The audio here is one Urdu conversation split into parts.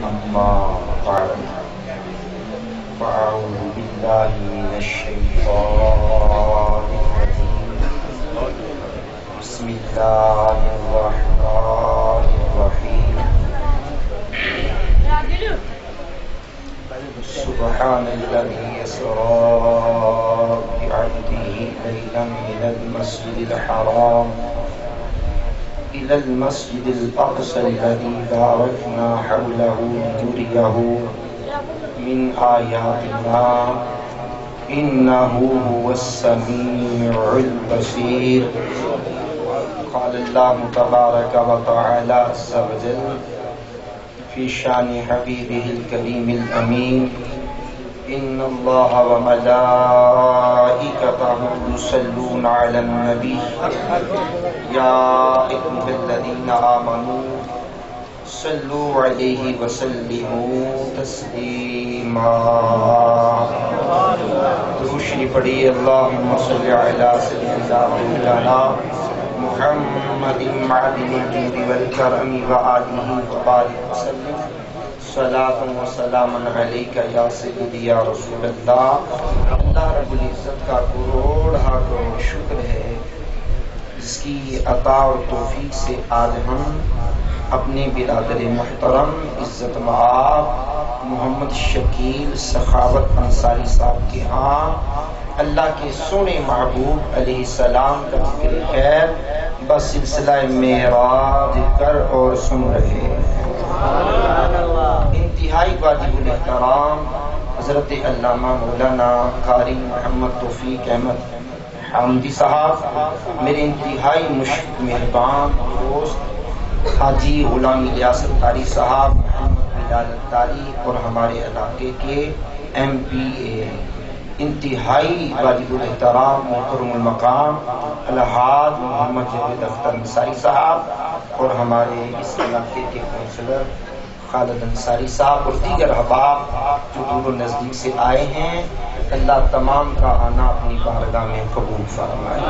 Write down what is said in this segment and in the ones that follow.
أما بعد فأعوذ بالله من الشيطان الرجيم بسم الله الرحمن الرحيم سبحان الذي يسرى بعبده ليلا من المسجد الحرام إلى المسجد الأقصى الذي باركنا حوله لنريه من آياتنا إنه هو السميع البصير. قال الله تبارك وتعالى عز وجل في شان حبيبه الكريم الأمين إن الله وملائكته يصلون على النبي يا أيها الذين آمنوا صلوا عليه وسلموا تسليما. درود پڑھیے اللهم صل على سيدنا مولانا محمد معدن الجود والكرم وآله وبارك وسلم صلاة و سلام علیک یا سیدی یا رسول اللہ. اللہ رب العزت کا کروڑ شکر ہے اس کی عطا اور توفیق سے آج ہم اپنے برادر محترم عزت مآب محمد شکیل سخاوت انصاری صاحب کے ہاں اللہ کے سونے محبوب علیہ السلام کا ذکر خیر بسلسلہ معراج کر اور سن رہے ہیں. انتہائی واجب الاحترام حضرت علامہ مولانا قاری محمد توفیق احمد حامدی صاحب، میرے انتہائی مشفق مہربان دوست حاجی غلام الیاس الطاری صاحب، محمد بلال الطاری اور ہمارے علاقے کے MP انتہائی واجب الاحترام محترم المقام الحاج محمد جاوید اختر انصاری صاحب اور ہمارے اس علاقے کے کونسلر خالد انصاری صاحب اور دیگر احباب جو دور و نزدیک سے آئے ہیں، اللہ تمام کا آنا اپنی بارگاہ میں قبول فرمائے.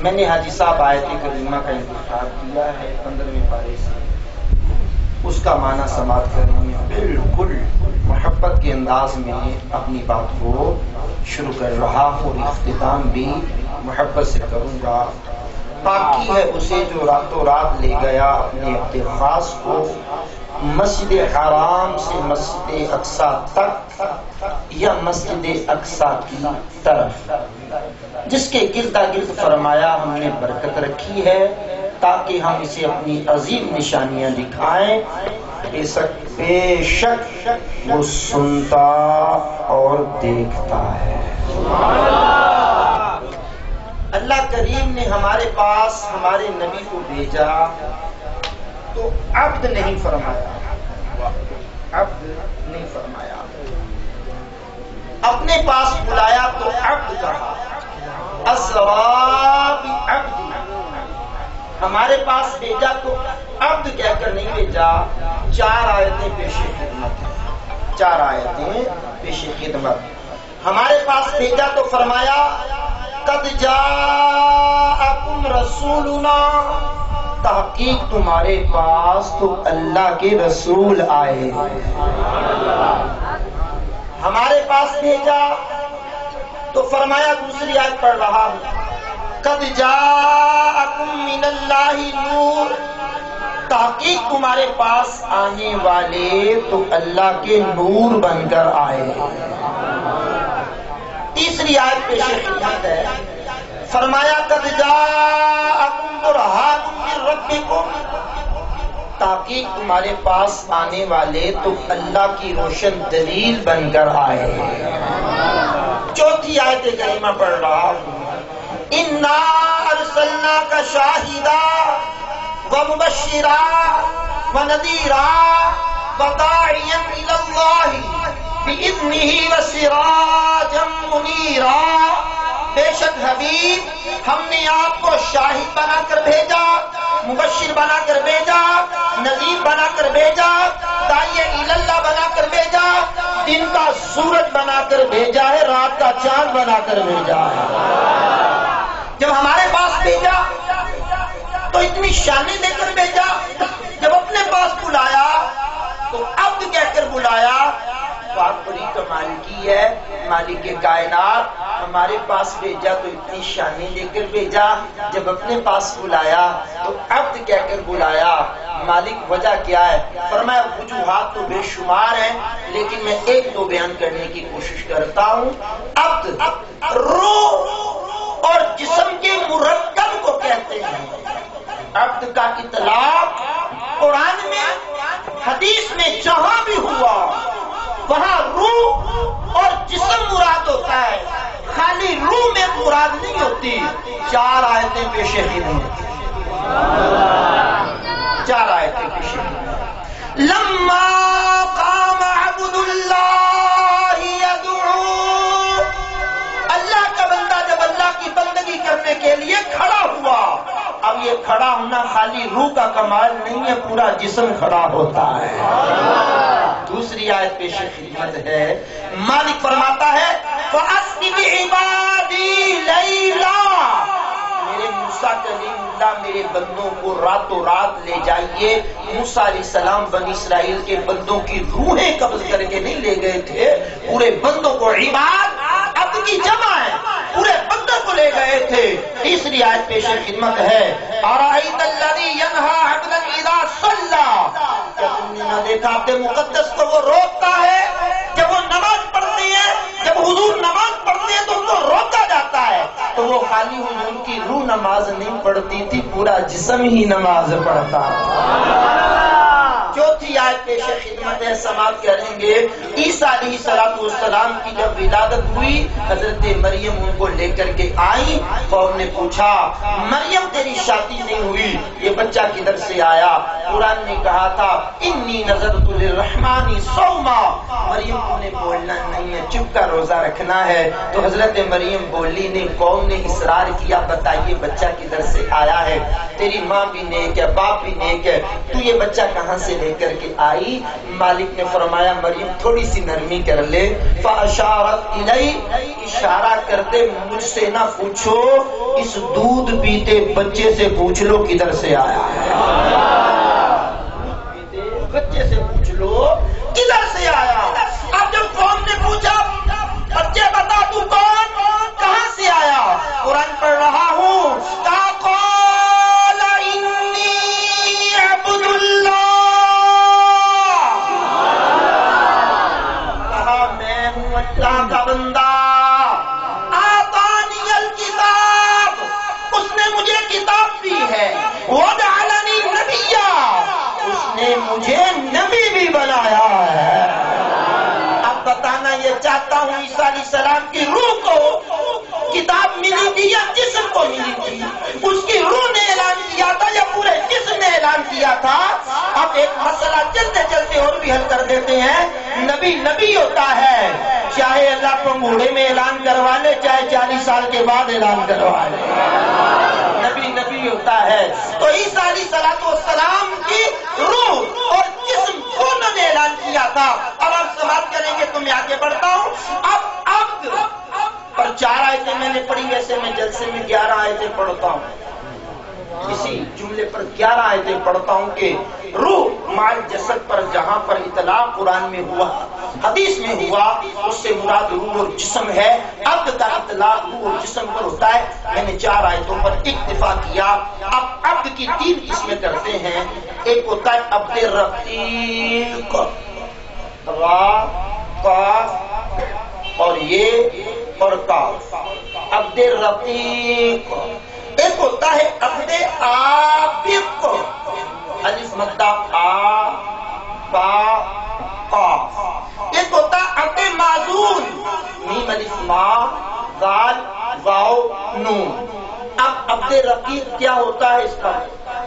میں نے حاجی صاحب آیت کریمہ کا انتخاب کیا ہے 15ویں پارے سے، اس کا معنی سماعت کرنے میں بالکل محبت کے انداز میں اپنی بات کو شروع کر رہا ہوں اور اختتام بھی محبت سے کروں گا. پاکی ہے اسے جو راتوں رات لے گیا اپنے اتخاذ کو مسجد حرام سے مسجد اقصی تک یا مسجد اقصی کی طرف، جس کے گرد گرد فرمایا ہم نے برکت رکھی ہے تاکہ ہم اسے اپنی عظیم نشانیاں دکھائیں. بے شک وہ سنتا اور دیکھتا ہے. اللہ کریم نے ہمارے پاس ہمارے نبی کو بھیجا تو عبد نہیں فرمایا، عبد نہیں فرمایا. اپنے پاس بلایا تو عبد کہا، اسرا بعبدی. ہمارے پاس بھیجا تو عبد کہہ کر نہیں بھیجا. 4 آیتیں پیش خدمت ہیں، 4 آیتیں پیش خدمت. ہمارے پاس بھیجا تو فرمایا قد جاءکم رسولنا، تحقیق تمہارے پاس تو اللہ کے رسول آئے. ہمارے پاس بھیجا تو فرمایا دوسری آیت پڑھ رہا ہوں قد جاءکم من اللہ نور، تحقیق تمہارے پاس آنے والے تو اللہ کے نور بن کر آئے. تیسری آیت پیش خدمت ہے، فرمایا قد جاءکم برہان من ربکم، تاکہ تمہارے پاس آنے والے تو اللہ کی روشن دلیل بن کر آئے. چوتھی آیت کریمہ پڑھ رہا ہوں انا ارسلناک شاہدا ومبشرا ونذیرا وداعیا الی اللہ بإذنہ وسراجا منیرا. بے شک حبیب ہم نے آپ کو شاہد بنا کر بھیجا، مبشر بنا کر بھیجا، نذیر بنا کر بھیجا، داعی اللہ بنا کر بھیجا، دن کا سورج بنا کر بھیجا ہے، رات کا چاند بنا کر بھیجا ہے. جب ہمارے پاس بھیجا تو اتنی شانیں دے کر بھیجا بات بڑی کمال کی ہے، مالک کائنات ہمارے پاس بھیجا تو اتنی شانی لے کر بھیجا، جب اپنے پاس بلایا تو عبد کہہ کر بلایا۔ مالک وجہ کیا ہے؟ فرمایا وجوہات تو بے شمار ہیں، لیکن میں ایک دو بیان کرنے کی کوشش کرتا ہوں۔ عبد روح اور جسم کے مرکب کو کہتے ہیں۔ عبد کا اطلاق قرآن میں حدیث میں جہاں بھی ہوا وہاں روح اور جسم مراد ہوتا ہے، خالی روح میں مراد نہیں ہوتی۔ چار آیتیں پیش خدمت، چار آیتیں پیش خدمت۔ لما قام عبد اللہ یدعو، اللہ کا بندہ جب اللہ کی بندگی کرنے کے لیے کھڑا ہوا۔ اب یہ کھڑا ہونا خالی روح کا کمال نہیں ہے، پورا جسم کھڑا ہوتا ہے۔ دوسری آیت پیش خدمت ہے، مالک فرماتا ہے فَأَسْرِ بِعِبَادِي لَيْلًا، میرے موسیٰ کلیم اللہ میرے بندوں کو راتوں رات لے جائیے۔ موسیٰ علیہ السلام بنی اسرائیل کے بندوں کی روحیں قبض کر کے نہیں لے گئے تھے، پورے بندوں کو، عباد عبد کی جمع ہے، پورے بندوں کو لے گئے تھے۔ تیسری آیت پیش خدمت ہے، أَرَأَيْتَ الَّذِي يَنْهَى عَبْدًا إِذَا صَلَّى، کیا تم نے نہ دیکھا عبد مقدس کو وہ روکتا ہے جب وہ نماز پڑھتے ہیں، جب حضور نماز پڑھتے ہیں تو ان کو روکا جاتا ہے۔ تو وہ خالی حضور کی روح نماز نہیں پڑھتی تھی، پورا جسم ہی نماز پڑھتا۔ چوتھی آیت پیش خدمت ہے، سماعت کریں گے۔ عیسیٰ علیہ السلام کی جب ولادت ہوئی، حضرت مریم ان کو لے کر کے آئی۔ قوم نے پوچھا مریم تیری شادی نہیں ہوئی، یہ بچہ کدھر سے آیا؟ قرآن نے کہا تھا انی نذرت للرحمن صوما، مریم کو نے بولنا نہیں ہے، چپ کا روزہ رکھنا ہے۔ تو حضرت مریم بولی نہیں، قوم نے اصرار کیا بتائیے بچہ کدھر سے آیا ہے؟ تیری ماں بھی نیک ہے، باپ بھی نیک ہے، تو یہ بچہ کہاں سے لے کر کے آئی؟ مالک نے فرمایا مریم تھوڑی سی نرمی کر لے، فاشارت الی، اشارہ کر دے مجھ سے نہ پوچھو، اس دودھ پیتے بچے سے پوچھ لو کدھر سے آیا ہے۔ بچے سے پوچھ لو کدھر سے آیا۔ اب جب قوم نے پوچھا بچے بتا تو کون، کہاں سے آیا؟ قرآن پڑھ رہا ہوں، قال انی عبد اللہ، کہا میں ہوں اللہ کا بندہ، آتانی الکتاب، اس نے مجھے کتاب دی ہے، وجعلنی نبیا، اس نے مجھے نبی بھی بنایا ہے۔ اب بتانا یہ چاہتا ہوں عیسیٰ علیہ السلام کی روح کو کتاب ملی تھی یا جسم کو ملی تھی؟ اس کی روح نے اعلان کیا تھا یا پورے جسم نے اعلان کیا تھا؟ اب ایک مسئلہ چلتے چلتے اور بھی حل کر دیتے ہیں۔ نبی نبی ہوتا ہے، چاہے اللہ کو بوڑھے میں اعلان کروا لے، چاہے 40 سال کے بعد اعلان کروا لے، نبی نبی ہوتا ہے۔ تو عیسیٰ علیہ السلام کی روح اور جسم دونوں نے اعلان کیا تھا۔ اب آپ سماعت کریں گے تو میں آگے بڑھتا ہوں۔ اب عبد پر 4 آیتیں میں نے پڑھی، ویسے میں جلسے میں 11 آیتیں پڑھتا ہوں، اسی جملے پر 11 آیتیں پڑھتا ہوں کہ روح مال جسد پر جہاں پر اطلاق قرآن میں ہوا، حدیث میں ہوا، اس سے مراد روح اور جسم ہے۔ عبد کا اطلاق روح اور جسم پر ہوتا ہے۔ میں نے 4 آیتوں پر اکتفا کیا۔ اب عبد کی 3 قسمیں کرتے ہیں۔ ایک ہوتا ہے عبد رقیق، را، قاف اور یہ اور کاف، عبد رقیق۔ ایک ہوتا ہے عبد عابق، الف مدہ آ با قاف۔ ایک ہوتا ہے عبد معذور، میم الف ما ذال واو نون۔ اب عبد رقیق کیا ہوتا ہے، اس کا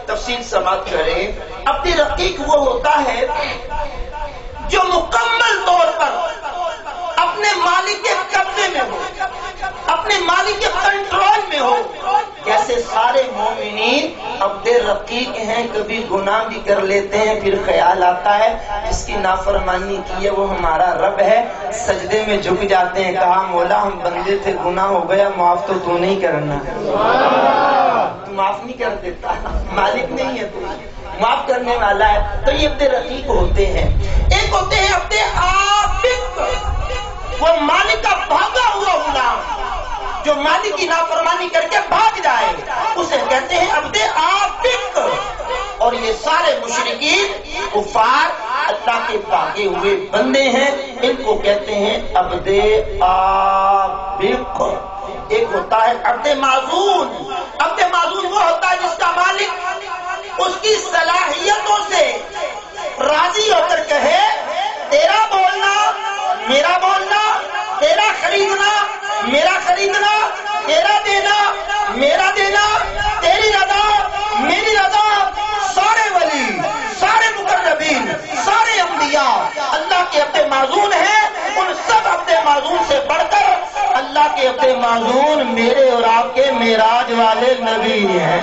تفصیل سماعت کریں۔ عبد رقیق وہ ہوتا ہے جو مکمل طور پر اپنے مالک کے قبضے میں ہو، اپنے مالک کے کنٹرول میں ہو۔ جیسے سارے مومنین عبد رقیق ہیں، کبھی گناہ بھی کر لیتے ہیں، پھر خیال آتا ہے جس کی نافرمانی کی ہے وہ ہمارا رب ہے، سجدے میں جھک جاتے ہیں، کہا مولا ہم بندے تھے، گناہ ہو گیا، معاف تو نہیں کرنا، تو معاف نہیں کر دیتا، مالک نہیں ہے تو معاف کرنے والا ہے۔ تو یہ عبد رقیق ہوتے ہیں۔ ایک ہوتے ہیں عبد عابق، عابد، وہ مالک کا بھاگا ہوا غلام جو مالک کی نافرمانی کر کے بھاگ جائے اسے کہتے ہیں عبد عابد. اور یہ سارے مشرکین کفار اللہ کے بھاگے ہوئے بندے ہیں، ان کو کہتے ہیں عبد عابد. ایک ہوتا ہے عبد معزون. عبد معزون وہ ہوتا ہے جس کا مالک اس کی صلاحیتوں سے راضی ہو کر کہے تیرا بولنا میرا بولنا، تیرا خریدنا میرا خریدنا، تیرا دینا میرا دینا، تیری رضا میری رضا. سارے ولی، سارے مقربین، سارے انبیاء اللہ کے عبد معزون ہیں. ان سب عبد معزون سے بڑھ کر اللہ کے عبد معزون میرے اور آپ کے معراج والے نبی ہیں.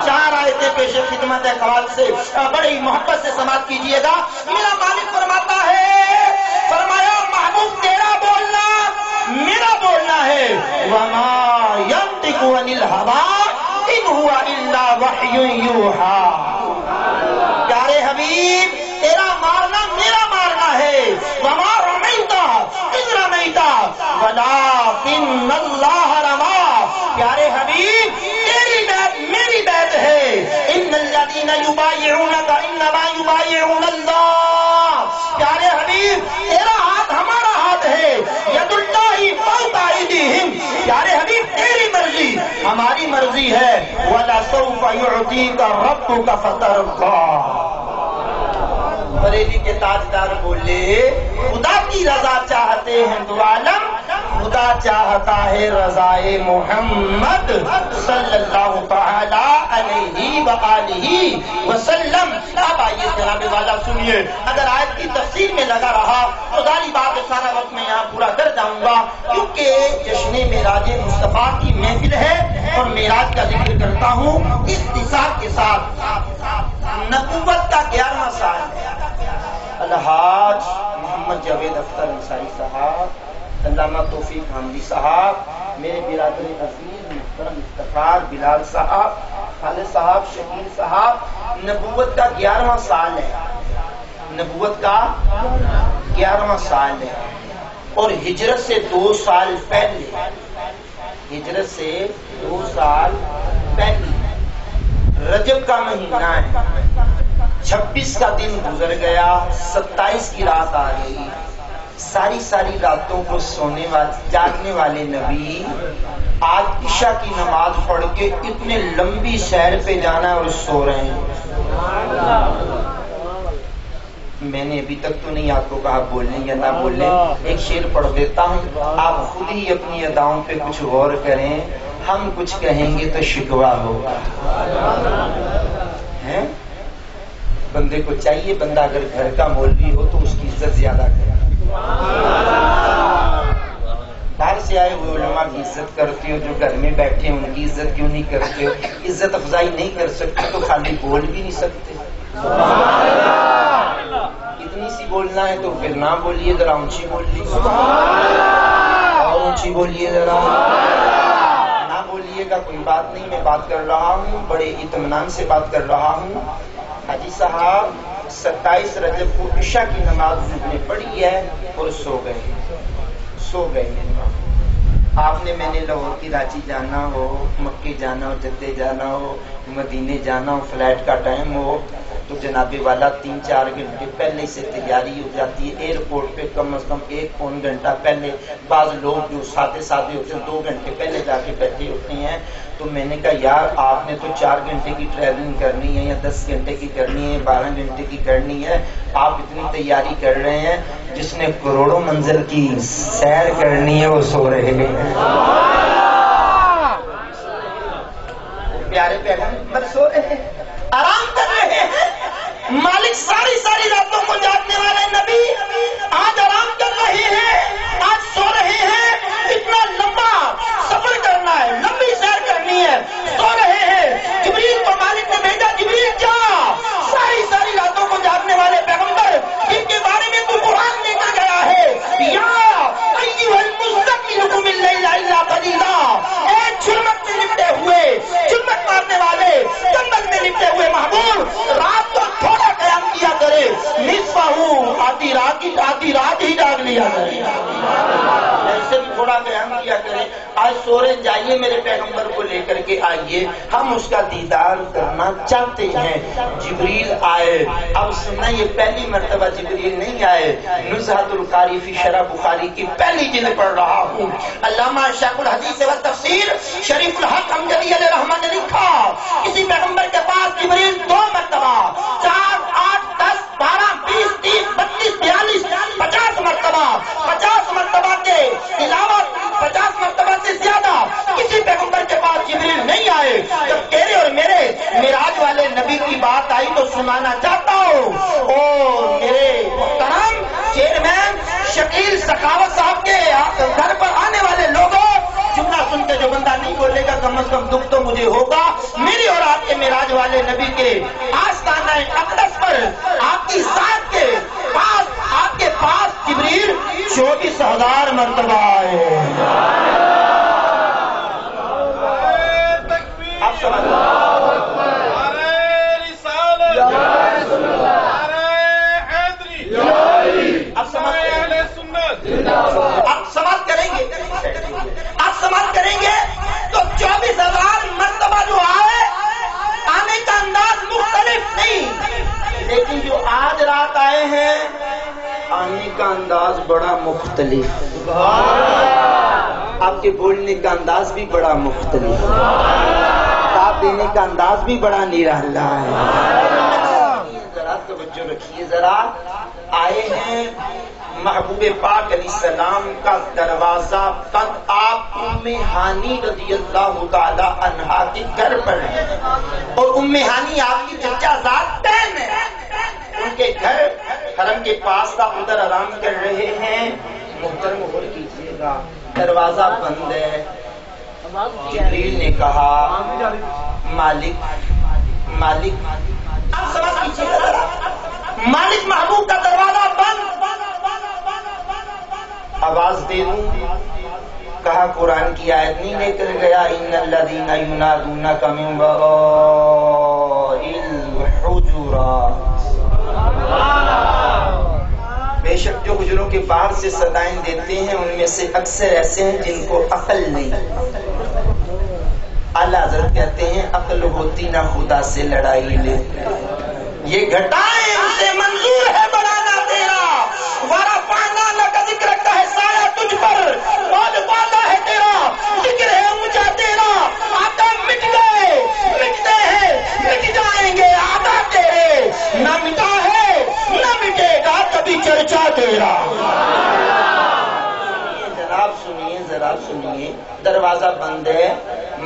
چار آیتیں پیش خدمت ہے قوال سے بڑی محبت سے سماعت کیجئے گا. میرا مالک فرماتا ہے، فرمایا محبوب تیرا بولنا میرا بولنا ہے. وما ينطق عن الهوى ان هو الا وحی یوحى. پیارے حبیب تیرا مارنا میرا مارنا ہے. وما رمیت اذ رمیت ولکن اللہ رمی. پیارے حبیب تیری بیعت میری بیعت ہے. ان الذین یبایعونک انما یبایعون اللہ. پیارے حبیب تیرا ہاتھ ہمارا ہاتھ ہے. ید اللہ فوق ایدیہم. پیارے حبیب تیری مرضی ہماری مرضی ہے. وَلَسَوْفَ يُعْطِيكَ رَبُّكَ فَتَرْضَىٰ. بریلی کے تاجدار بولے خدا کی رضا چاہتے ہیں دو عالم، خدا چاہتا ہے رضائے محمد صلی اللہ تعالی علیہ وآلہ وسلم. اب آئیے جناب والا سنیے، اگر آیت کی تفسیر میں لگا رہا تو ظاہری بات ہے سارا وقت میں یہاں پورا کر جاؤں گا، کیونکہ جشن معراج مصطفیٰ کی محفل ہے اور معراج کا ذکر کرتا ہوں اختصار کے ساتھ. نبوت کا 11واں سال ہے. الحاج محمد جاوید اختر انصاری صاحب، علامہ توفیق حامدی صاحب، میرے برادر عزیز محترم افتخار بلال صاحب، خالد صاحب، شکیل صاحب، نبوت کا 11واں سال ہے. نبوت کا 11واں سال ہے اور ہجرت سے 2 سال پہلے، ہجرت سے 2 سال پہلے رجب کا مہینہ ہے. 26 کا دن گزر گیا، 27 کی رات آ گئی. ساری راتوں کو سونے والے جاگنے والے نبی آج عشاء کی نماز پڑھ کے اتنے لمبی سیر پہ جانا ہے اور سو رہے ہیں. میں نے ابھی تک تو نہیں آپ کو کہا بولیں یا نہ بولیں، ایک شعر پڑھ دیتا ہوں، آپ خود ہی اپنی اداؤں پہ کچھ غور کریں. ہم کچھ کہیں گے تو شکوہ ہوگا. بندے کو چاہیے بندہ اگر گھر کا مولوی ہو تو اس کی عزت زیادہ کرے. باہر سے آئے ہوئے علماء کی عزت کرتے ہو، جو گھر میں بیٹھے ہیں ان کی عزت کیوں نہیں کرتے ہو؟ عزت افزائی نہیں کر سکتے تو خالی بول بھی نہیں سکتے. اتنی سی بولنا ہے تو پھر نہ بولیے، ذرا اونچی بولیے، اور اونچی بولیے ذرا. نہ بولیے گا کوئی بات نہیں، میں بات کر رہا ہوں، بڑے اطمینان سے بات کر رہا ہوں. حاجی صاحب 27 رجب کو عشاء کی نماز نے پڑھی ہے اور سو گئے. آپ نے میں نے لاہور کی راچی جانا ہو، مکے جانا ہو، جدے جانا ہو، مدینے جانا ہو، فلائٹ کا ٹائم ہو تو جناب والا 3-4 گھنٹے پہلے سے تیاری ہو جاتی ہے. ایئرپورٹ پہ کم از کم 1-1.25 گھنٹہ پہلے، بعض لوگ جو سادے ہوتے ہیں 2 گھنٹے پہلے جا کے بیٹھے ہوتے ہیں. تو میں نے کہا یار آپ نے تو 4 گھنٹے کی ٹریولنگ کرنی ہے یا 10 گھنٹے کی کرنی ہے، 12 گھنٹے کی کرنی ہے، آپ اتنی تیاری کر رہے ہیں. جس نے کروڑوں منزل کی سیر کرنی ہے وہ سو رہے ہیں. پیارے پیغمبر سو رہے ہیں، آرام کر رہے ہیں. مالک ساری راتوں کو جاگنے والے نبی آج آرام کر رہے ہیں، آج سو رہے ہیں. اتنا لمبا سفر کرنا ہے، لمبی سیر کرنی ہے، سو رہے ہیں. جبریل کو مالک نے بھیجا، جبریل کیا ساری راتوں کو جاگنے والے پیغمبر جن کے بارے میں تو قرآن لے کر گیا ہے، یا ایھا المزمل قم اللیل الا قلیلا. اے جھلمٹ میں لپٹے ہوئے، جھلمٹ مارنے والے، کمبل میں لپٹے ہوئے محبوب، رات کو تھوڑا قیام کیا کرے. نصفہ آدھی سورے جائیے میرے پیغمبر کو لے کر کے آئیے، ہم اس کا دیدار کرنا چاہتے ہیں۔ جبریل آئے۔ اب سننا، یہ پہلی مرتبہ جبریل نہیں آئے، نزہۃ القاری فی شرح بخاری کی پہلی جلد پڑھ رہا ہوں۔ علامہ شیخ الحدیث و تفسیر شریف الحق امجدی علیہ رحمہ نے لکھا، کسی پیغمبر کے پاس جبریل 2 مرتبہ، 4، 8، 10، 12، 20، 30، 32، 42، 50 مرتبہ، 50 مرتبہ کے علاوہ 50 مرتبہ سے زیادہ کسی پیغمبر کے پاس جبریل نہیں آئے۔ جب تیرے اور میرے معراج والے نبی کی بات آئی تو سنانا چاہتا ہوں، اور میرے محترم چیئرمین شکیل سخاوت صاحب کے گھر پر آنے والے لوگوں، جملہ سن کے جو بندہ نہیں بولے گا کم از کم دکھ تو مجھے ہوگا۔ میری اور آپ کے معراج والے نبی کے آستانہ اقدس پر آپ کی ذات کے پاس، آپ کے پاس جبریل 24,000 مرتبہ آئے۔ آپ سمجھ آپ سماعت کریں گے، آپ سماعت کریں گے تو 24,000 مرتبہ جو آئے، آنے کا انداز مختلف نہیں، لیکن جو آج رات آئے ہیں آنے کا انداز بڑا مختلف، آپ کے بولنے کا انداز بھی بڑا مختلف، کتاب دینے کا انداز بھی بڑا نرالا ہے۔ ذرا توجہ رکھیے، ذرا آئے ہیں محبوب پاک علیہ السلام کا دروازہ بند، آپ ام ہانی رضی اللہ تعالی عنہا کے گھر پر ہیں، اور ام ہانی آپ کی چچا ذات بہن ہے، ان کے گھر حرم کے پاس کا ادھر آرام کر رہے ہیں۔ محترم غور کیجیے گا، دروازہ بند ہے۔ جبریل نے کہا مالک مالک، آپ سمجھ کیجیے گا ذرا، مالک محبوب کا دروازہ بند، آواز دے دوں؟ کہا قرآن کی آیت نہیں لے کر گیا، ان الذین ینادونک من وراء الحجرات، بے شک جو حجروں کے باہر سے صدائیں دیتے ہیں ان میں سے اکثر ایسے ہیں جن کو عقل نہیں۔ اعلیٰ حضرت کہتے ہیں عقل ہوتی نہ خدا سے لڑائی لے، یہ گھٹائیں ان سے منظور ہے بڑھانا تیرا، ورفعنا لک ذکرک ہے سایہ تجھ پر، بول بالا ہے تیرا، ذکر ہے اونچا تیرا، آقا مٹ گئے، مٹتے ہیں، مٹ جائیں گے آقا تیرے، نہ مٹا ہے نہ مٹے گا کبھی چرچا تیرا۔ جناب سنیے، ذرا سنیے، دروازہ بند ہے،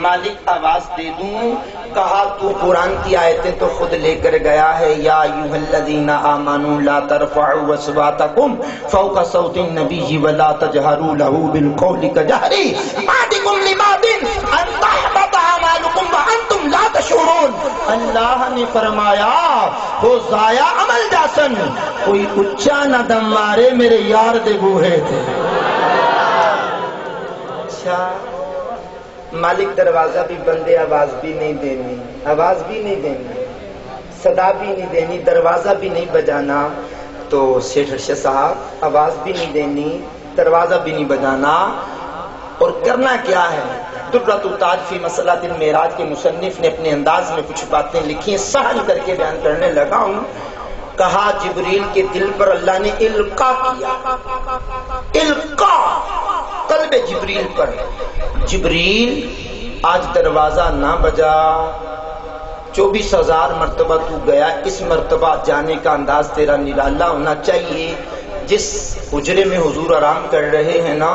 مالک آواز دے دوں؟ کہا تو قرآن کی آیتیں تو خود لے کر گیا ہے، یا ایھا الذین آمنوا لا ترفعوا اصواتکم فوق صوت النبی ولا تجہروا له بالقول کجہر بعضکم لبعض ان تحبط اعمالکم وانتم لا تشعرون۔ اللہ نے فرمایا وہ ضائع عمل جاسن کوئی اچھا نہ دم مارے، میرے یار دے بوہے تھے۔ اچھا مالک دروازہ بھی بند ہے، آواز بھی نہیں دینی، آواز بھی نہیں دینی، صدا بھی نہیں دینی، دروازہ بھی نہیں بجانا، تو سیٹھ ارشد صاحب آواز بھی نہیں دینی، دروازہ بھی نہیں بجانا، اور کرنا کیا ہے؟ درۃ التاج فی مسئلۃ المعراج کے مصنف نے اپنے انداز میں کچھ باتیں لکھی ہیں، سہل کر کے بیان کرنے لگا ہوں۔ کہا جبریل کے دل پر اللہ نے القا کیا، القا قلب جبریل پر، جبریل آج دروازہ نہ بجا، 24,000 مرتبہ تو گیا، اس مرتبہ جانے کا انداز تیرا نرالا ہونا چاہیے۔ جس حجرے میں حضور آرام کر رہے ہیں نا،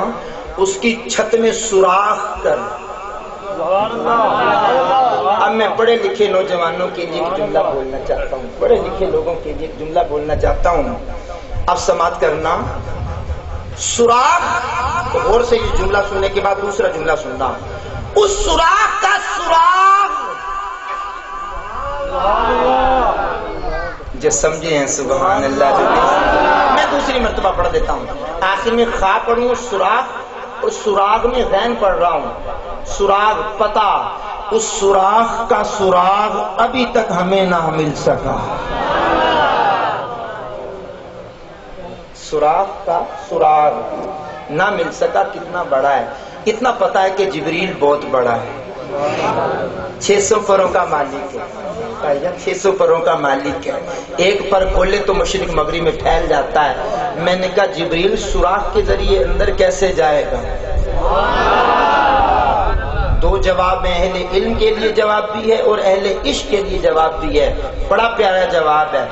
اس کی چھت میں سوراخ کر۔ اب میں پڑھے لکھے نوجوانوں کے لیے ایک جملہ بولنا چاہتا ہوں، پڑھے لکھے لوگوں کے لیے ایک جملہ بولنا چاہتا ہوں، اب سماعت کرنا۔ سوراخ، غور سے یہ جملہ سننے کے بعد دوسرا جملہ سننا، اس سوراخ کا سوراخ جو سمجھے ہیں سبحان اللہ، جو میں دوسری مرتبہ پڑھ دیتا ہوں، آخر میں خا پڑھوں سوراخ، اور سراغ میں غین پڑھ رہا ہوں، سراغ پتہ، اس سوراخ کا سراغ ابھی تک ہمیں نہ مل سکا، سوراخ کا سراغ نہ مل سکا، کتنا بڑا ہے۔ اتنا پتا ہے کہ جبریل بہت بڑا ہے، 600 پروں کا مالک ہے، 600 پروں کا مالک ہے، ایک پر کھولے تو مشرق مغرب میں پھیل جاتا ہے۔ میں نے کہا جبریل سوراخ کے ذریعے اندر کیسے جائے گا؟ دو جواب میں، اہل علم کے لیے جواب بھی ہے اور اہل عشق کے لیے جواب بھی ہے، بڑا پیارا جواب ہے۔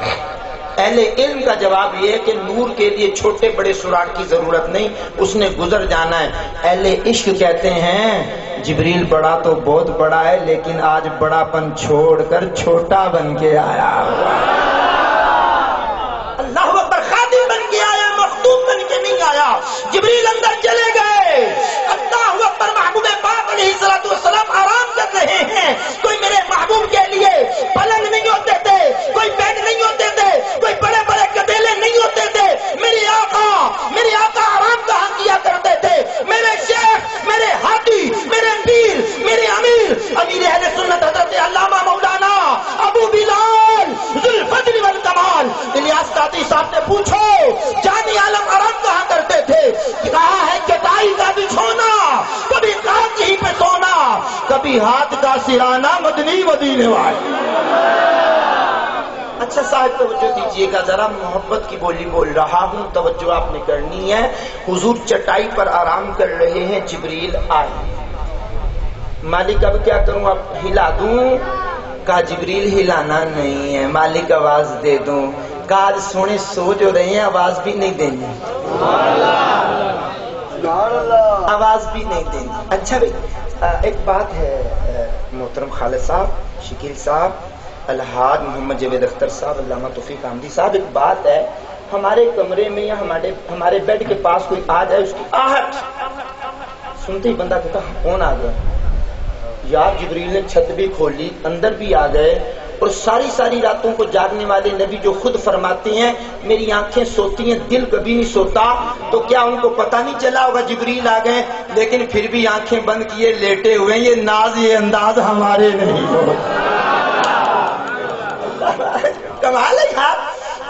اہل علم کا جواب یہ ہے کہ نور کے لیے چھوٹے بڑے سوراخ کی ضرورت نہیں، اس نے گزر جانا ہے۔ اہل عشق کہتے ہیں جبریل بڑا تو بہت بڑا ہے، لیکن آج بڑا پن چھوڑ کر چھوٹا بن کے آیا، اللہ اکبر، خادم بن کے آیا، مخدوم بن کے نہیں آیا۔ جبریل اندر چلے گئے، اللہ اکبر، محبوب پاک علیہ الصلوۃ والسلام آرام کر رہے ہیں۔ کوئی میرے محبوب کے لیے پلنگ نہیں ہوتے تھے، کوئی بیڈ نہیں ہوتے تھے، کوئی بڑے بڑے گدیلے نہیں ہوتے تھے۔ میرے آقا آرام کہاں کیا کرتے تھے؟ میرے شیخ، میرے ہادی، میرے پیر، میرے امیر اہل سنت حضرت علامہ مولانا ابو بلال ذوالفضل والکمال الیاس قادری صاحب سے پوچھو جانی عالم آرام کہاں کرتے تھے؟ کہا ہے چٹائی کا بچھونا، کبھی کاج ہی پہ سونا، کبھی ہاتھ کا سرانا، مدنی مدینے والے۔ اچھا صاحب توجہ دیجئے گا، ذرا محبت کی بولی بول رہا ہوں، توجہ آپ نے کرنی ہے۔ حضور چٹائی پر آرام کر رہے ہیں، جبریل آئے۔ مالک اب کیا کروں، اب ہلا دوں؟ کہا جبریل ہلانا نہیں ہے، مالک آواز دے دوں؟ کہا آج سونے سو جو رہے ہیں، آواز بھی نہیں دینی، آواز بھی نہیں دینی۔ اچھا بھائی ایک بات ہے محترم خالد صاحب، شکیل صاحب، الحاج محمد جاوید اختر صاحب، علامہ توفیق احمدی صاحب، ایک بات ہے، ہمارے کمرے میں یا ہمارے بیڈ کے پاس کوئی آ جائے، اس کی آہٹ سنتے ہی بندہ کہتا کون آ گیا؟ یار جبریل نے چھت بھی کھولی، اندر بھی آ گئے، اور ساری راتوں کو جاگنے والے نبی جو خود فرماتے ہیں میری آنکھیں سوتی ہیں، دل کبھی نہیں سوتا، تو کیا ان کو پتہ نہیں چلا ہوگا جبریل آ گئے؟ لیکن پھر بھی آنکھیں بند کیے لیٹے ہوئے، یہ ناز یہ انداز ہمارے نہیں ہوتے۔ کمال ہے یار،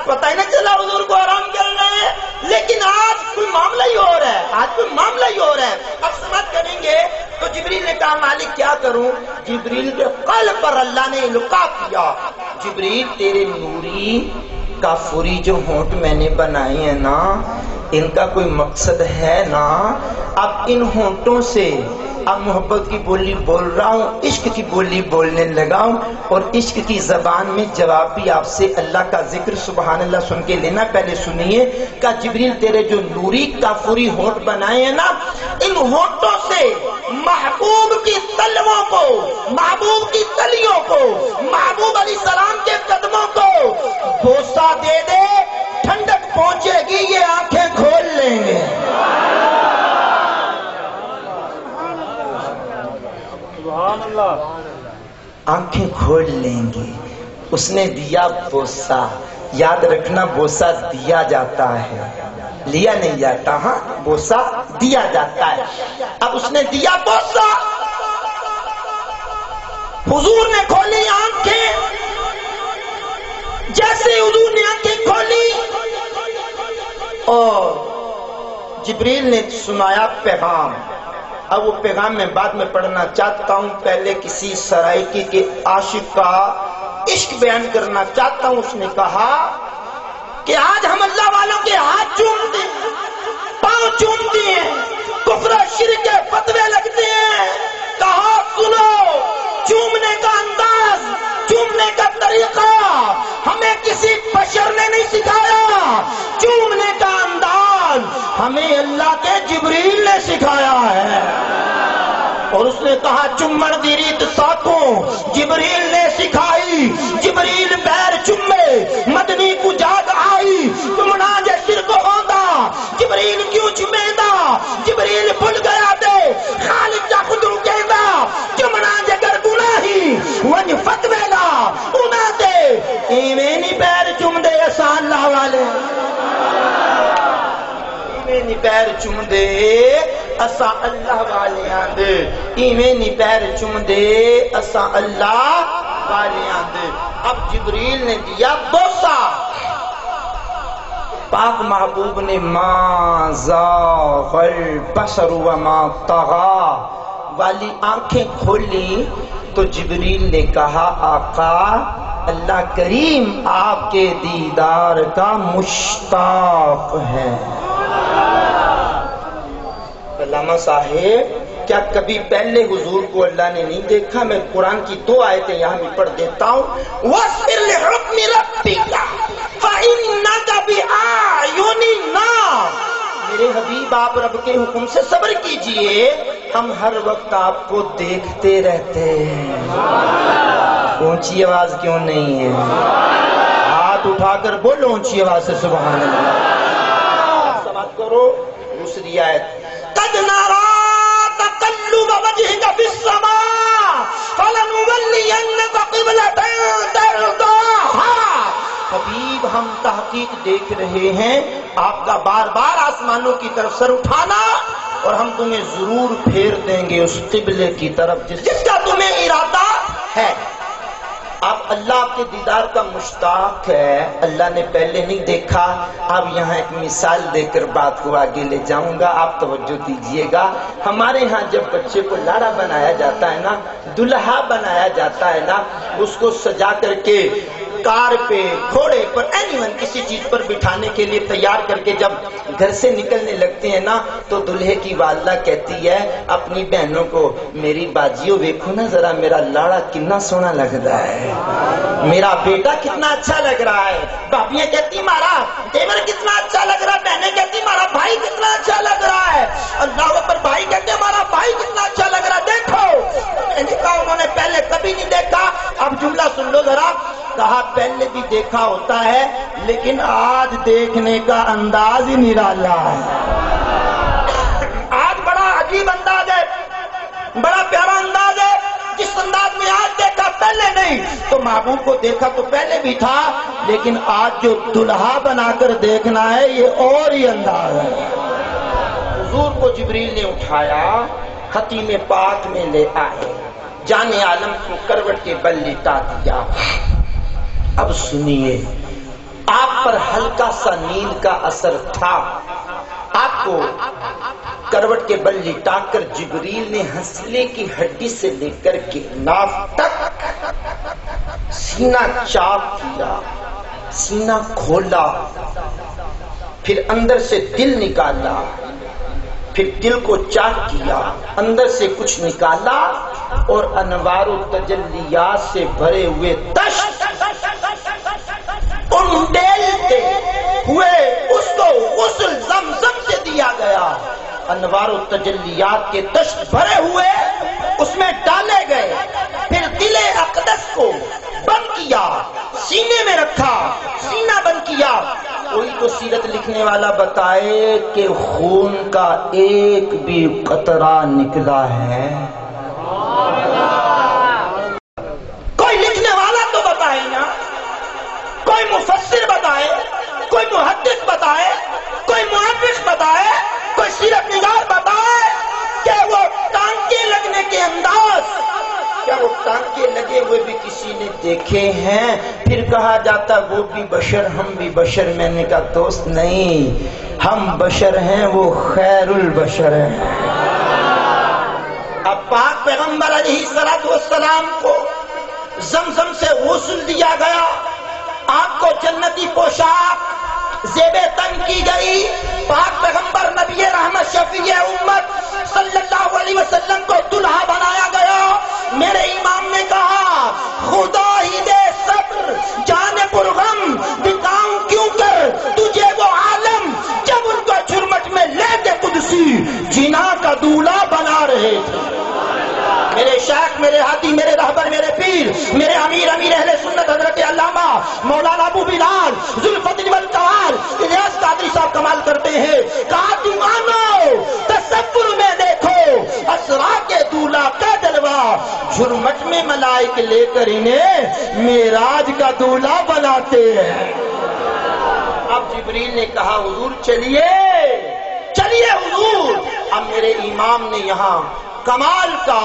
پتہ ہی نہ چلا حضور کو آرام کرنا ہے، لیکن آج کوئی معاملہ ہی اور ہے، آج کوئی معاملہ ہی اور ہے۔ اب سمجھ کریں گے تو جبریل نے کہا مالک کیا کروں؟ جبریل کے قلب پر اللہ نے القاء کیا، جبریل تیرے نوری کافوری جو ہونٹ میں نے بنائے ہیں نا، ان کا کوئی مقصد ہے نا، اب ان ہونٹوں سے اب محبت کی بولی بول رہا ہوں، عشق کی بولی بولنے لگا ہوں، اور عشق کی زبان میں جواب بھی آپ سے اللہ کا ذکر سبحان اللہ سن کے لینا۔ پہلے سنیے کہ جبریل تیرے جو نوری کافوری ہونٹ بنائے ہیں نا، ان ہونٹوں سے محبوب کی تلووں کو، محبوب کی تلیوں کو، محبوب علیہ السلام کے قدموں کو بوسہ دے دے، ٹھنڈک پہنچے گی، یہ آنکھیں کھول لیں گے۔ آنکھیں کھول لیں گے۔ اس نے دیا بوسہ، یاد رکھنا بوسہ دیا جاتا ہے، لیا نہیں جاتا، ہاں بوسہ دیا جاتا ہے۔ اب اس نے دیا بوسہ، حضور نے کھولی آنکھیں، جیسے حضور نے آنکھیں کھولی اور جبریل نے سنایا پیغام۔ اب وہ پیغام میں بعد میں پڑھنا چاہتا ہوں، پہلے کسی سرائکی کے عاشق کا عشق بیان کرنا چاہتا ہوں۔ اس نے کہا کہ آج ہم اللہ والوں کے ہاتھ چومتے ہیں، پاؤں چومتے ہیں، کفر و شرک کے فتوے لگتے ہیں۔ کہا سنو، چومنے کا انداز، چومنے کا طریقہ ہمیں کسی بشر نے نہیں سکھایا، چومنے کا انداز ہمیں اللہ کے جبریل نے سکھایا ہے۔ اور اس نے کہا چمڑ دی ریت ساکوں جبریل نے سکھائی، جبریل پیر چمے مدنی کو جاگ آئی، چمنا جے سر کو ہوندا جبریل کیوں چمیدا، جبریل بھول گیا دے خالق جا خود کہندا، چمنا جے گر گناہی ونج فتوے دا انہاں تے ایویں نہیں پیر چم دے اساں اللہ والے، ایویں نہیں پیر چم دے اساں اللہ والیاں دے، ایویں نہیں پیر چم دے اساں اللہ والیاں دے۔ اب جبریل نے دیا بوسہ، پاک محبوب نے ما زاغ البصر وما طغى والی آنکھیں کھولی تو جبریل نے کہا آقا اللہ کریم آپ کے دیدار کا مشتاق ہے۔ علامہ صاحب کیا کبھی پہلے حضور کو اللہ نے نہیں دیکھا؟ میں قرآن کی 2 آیتیں یہاں بھی پڑھ دیتا ہوں۔ وَاصْبِرْ لِحُكْمِ رَبِّكَ فَإِنَّكَ بِأَعْيُنِنَا، میرے حبیب آپ رب کے حکم سے صبر کیجئے، ہم ہر وقت آپ کو دیکھتے رہتے ہیں۔ اونچی آواز کیوں نہیں ہے؟ ہاتھ اٹھا کر بولو اونچی آواز سے سبحان اللہ۔ سماعت کرو دوسری آیت، قَدْ نَرَى تَقَلُّبَ وَجْهِكَ فِي السَّمَاءِ فَلَنُوَلِّيَنَّكَ قِبْلَةً تَرْضَاهَا، حبیب ہم تحقیق دیکھ رہے ہیں آپ کا بار بار آسمانوں کی طرف سر اٹھانا، اور ہم تمہیں ضرور پھیر دیں گے اس قبلے کی طرف جس کا تمہیں ارادہ ہے۔ اب اللہ کے دیدار کا مشتاق ہے، اللہ نے پہلے نہیں دیکھا۔ اب یہاں ایک مثال دے کر بات کو آگے لے جاؤں گا، آپ توجہ دیجئے گا۔ ہمارے ہاں جب بچے کو لاڑا بنایا جاتا ہے نا، دلہا بنایا جاتا ہے نا، اس کو سجا کر کے کار پہ، گھوڑے پر، کسی چیز پر بٹھانے کے لیے تیار کر کے جب گھر سے نکلنے لگتے ہیں نا، تو دلہے کی والدہ کہتی ہے اپنی بہنوں کو، میری باجیوں دیکھو نا ذرا میرا لاڑا کتنا سونا لگ رہا ہے، میرا بیٹا کتنا اچھا لگ رہا ہے۔ بھابیاں کہتی مارا دیور کتنا اچھا لگ رہا ہے، بہنیں کہتی مارا بھائی کتنا اچھا لگ رہا ہے، اللہ اکبر، بھائی کہتے ہمارا بھائی کتنا اچھا لگ رہا ہے، دیکھو۔ میں نے کہا انہوں نے پہلے کبھی نہیں دیکھا، اب جملہ سن لو ذرا، کہا پہلے بھی دیکھا ہوتا ہے لیکن آج دیکھنے کا انداز ہی نرالا ہے۔ آج بڑا عجیب انداز ہے، بڑا پیارا انداز ہے، جس انداز میں آج دیکھا پہلے نہیں۔ تو محبوب کو دیکھا تو پہلے بھی تھا، لیکن آج جو دلہا بنا کر دیکھنا ہے یہ اور ہی انداز ہے۔ حضور کو جبریل نے اٹھایا، خطیم پاک میں لے آئے، جان عالم کو کروٹ کے بل لٹا دیا۔ اب سنیے، آپ پر ہلکا سا نیند کا اثر تھا، آپ کو کروٹ کے بل لٹا کر جبریل نے ہنسلے کی ہڈی سے لے کر کے ناف تک سینہ چاک کیا، سینہ کھولا، پھر اندر سے دل نکالا، پھر دل کو چاک کیا، اندر سے کچھ نکالا، اور انوار و تجلیات سے بھرے ہوئے تشت انڈیلتے ہوئے اس کو غسل زمزم سے دیا گیا۔ انوار و تجلیات کے تشت بھرے ہوئے اس میں ڈالے گئے، پھر دل اقدس کو بند کیا، سینے میں رکھا، سینہ بند کیا۔ کوئی تو سیرت لکھنے والا بتائے کہ خون کا ایک بھی قطرہ نکلا ہے؟ کوئی لکھنے والا تو بتائے نا، کوئی مفسر بتائے، کوئی محدث بتائے، کوئی مؤرخ بتائے، کوئی سیرت نگار بتائے کہ وہ ٹانکے لگنے کے انداز، کیا وہ ٹانکے لگے ہوئے بھی کسی نے دیکھے ہیں؟ پھر کہا جاتا وہ بھی بشر ہم بھی بشر۔ میں نے کہا دوست نہیں، ہم بشر ہیں، وہ خیر البشر ہیں۔ اب پاک پیغمبر علیہ السلام کو زمزم سے غسل دیا گیا، آپ کو جنتی پوشاک زیب تن کی گئی، پاک پیغمبر نبی رحمت شفیع امت صلی اللہ علیہ وسلم کو دلہا بنایا گیا۔ میرے امام نے کہا خدا ہی دے صبر جان پرغم دکھاؤں کیوں کر تجھے وہ عالم جب ان کو جھرمٹ میں لے کے قدسی جنا کا دولہا بنا رہے تھے۔ میرے شیخ، میرے ہادی، میرے رہبر، میرے پیر، میرے امیر اہل سنت حضرت علامہ مولانا ابو بلال ذوالفضل والکمال الیاس قادری صاحب کمال کرتے ہیں، کہا دیوانو تصور میں دیکھو اسرا کے دولہا کا جلوہ، جھرمٹ میں ملائک لے کر انہیں معراج کا دولہا بناتے ہیں۔ اب جبریل نے کہا حضور چلیے چلیے حضور۔ اب میرے امام نے یہاں کمال کا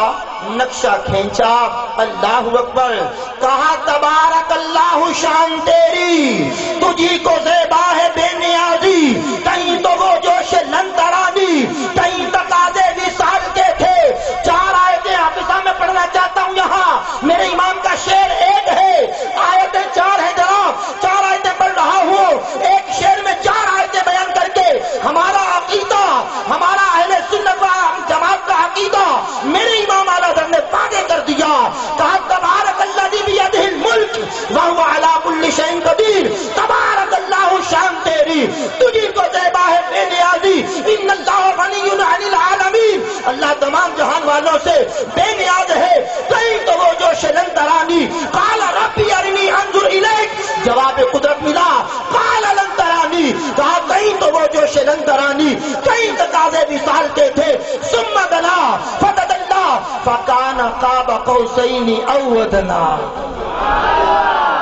نقشہ کھینچا، اللہ اکبر، کہا تبارک اللہ شان تیری، تجھی کو زیبا ہے بے نیاز تجھی کو زیبا ہے بے نیازی، ان اللہ غنی عن العالمین، اللہ تمام جہان والوں سے بے نیاز ہے، کہیں تو وہ جو شلن ترانی، قال ربی ارنی انظر الیک، جواب قدرت ملا، قال لن ترانی، کہا کہیں تو وہ جو شلن ترانی، کہیں تقاضے وصال کے تھے، ثم دنا فتدلا فکان قاب قوسین او ادنا۔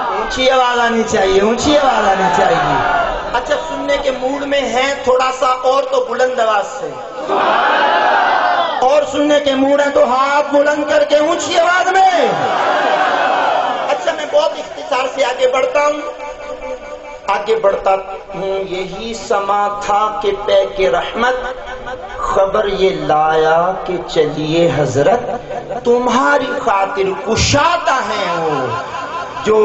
اونچی آواز آنی چاہیے، اونچی آواز آنی چاہیے۔ اچھا سننے کے موڈ میں ہیں تھوڑا سا اور تو بلند آواز سے، اور سننے کے موڈ ہیں تو ہاتھ بلند کر کے اونچی آواز میں۔ اچھا میں بہت اختصار سے آگے بڑھتا ہوں، یہی سما تھا کہ پے کے رحمت، خبر یہ لایا کہ چلیے حضرت، تمہاری خاطر کشادہ ہیں وہ جو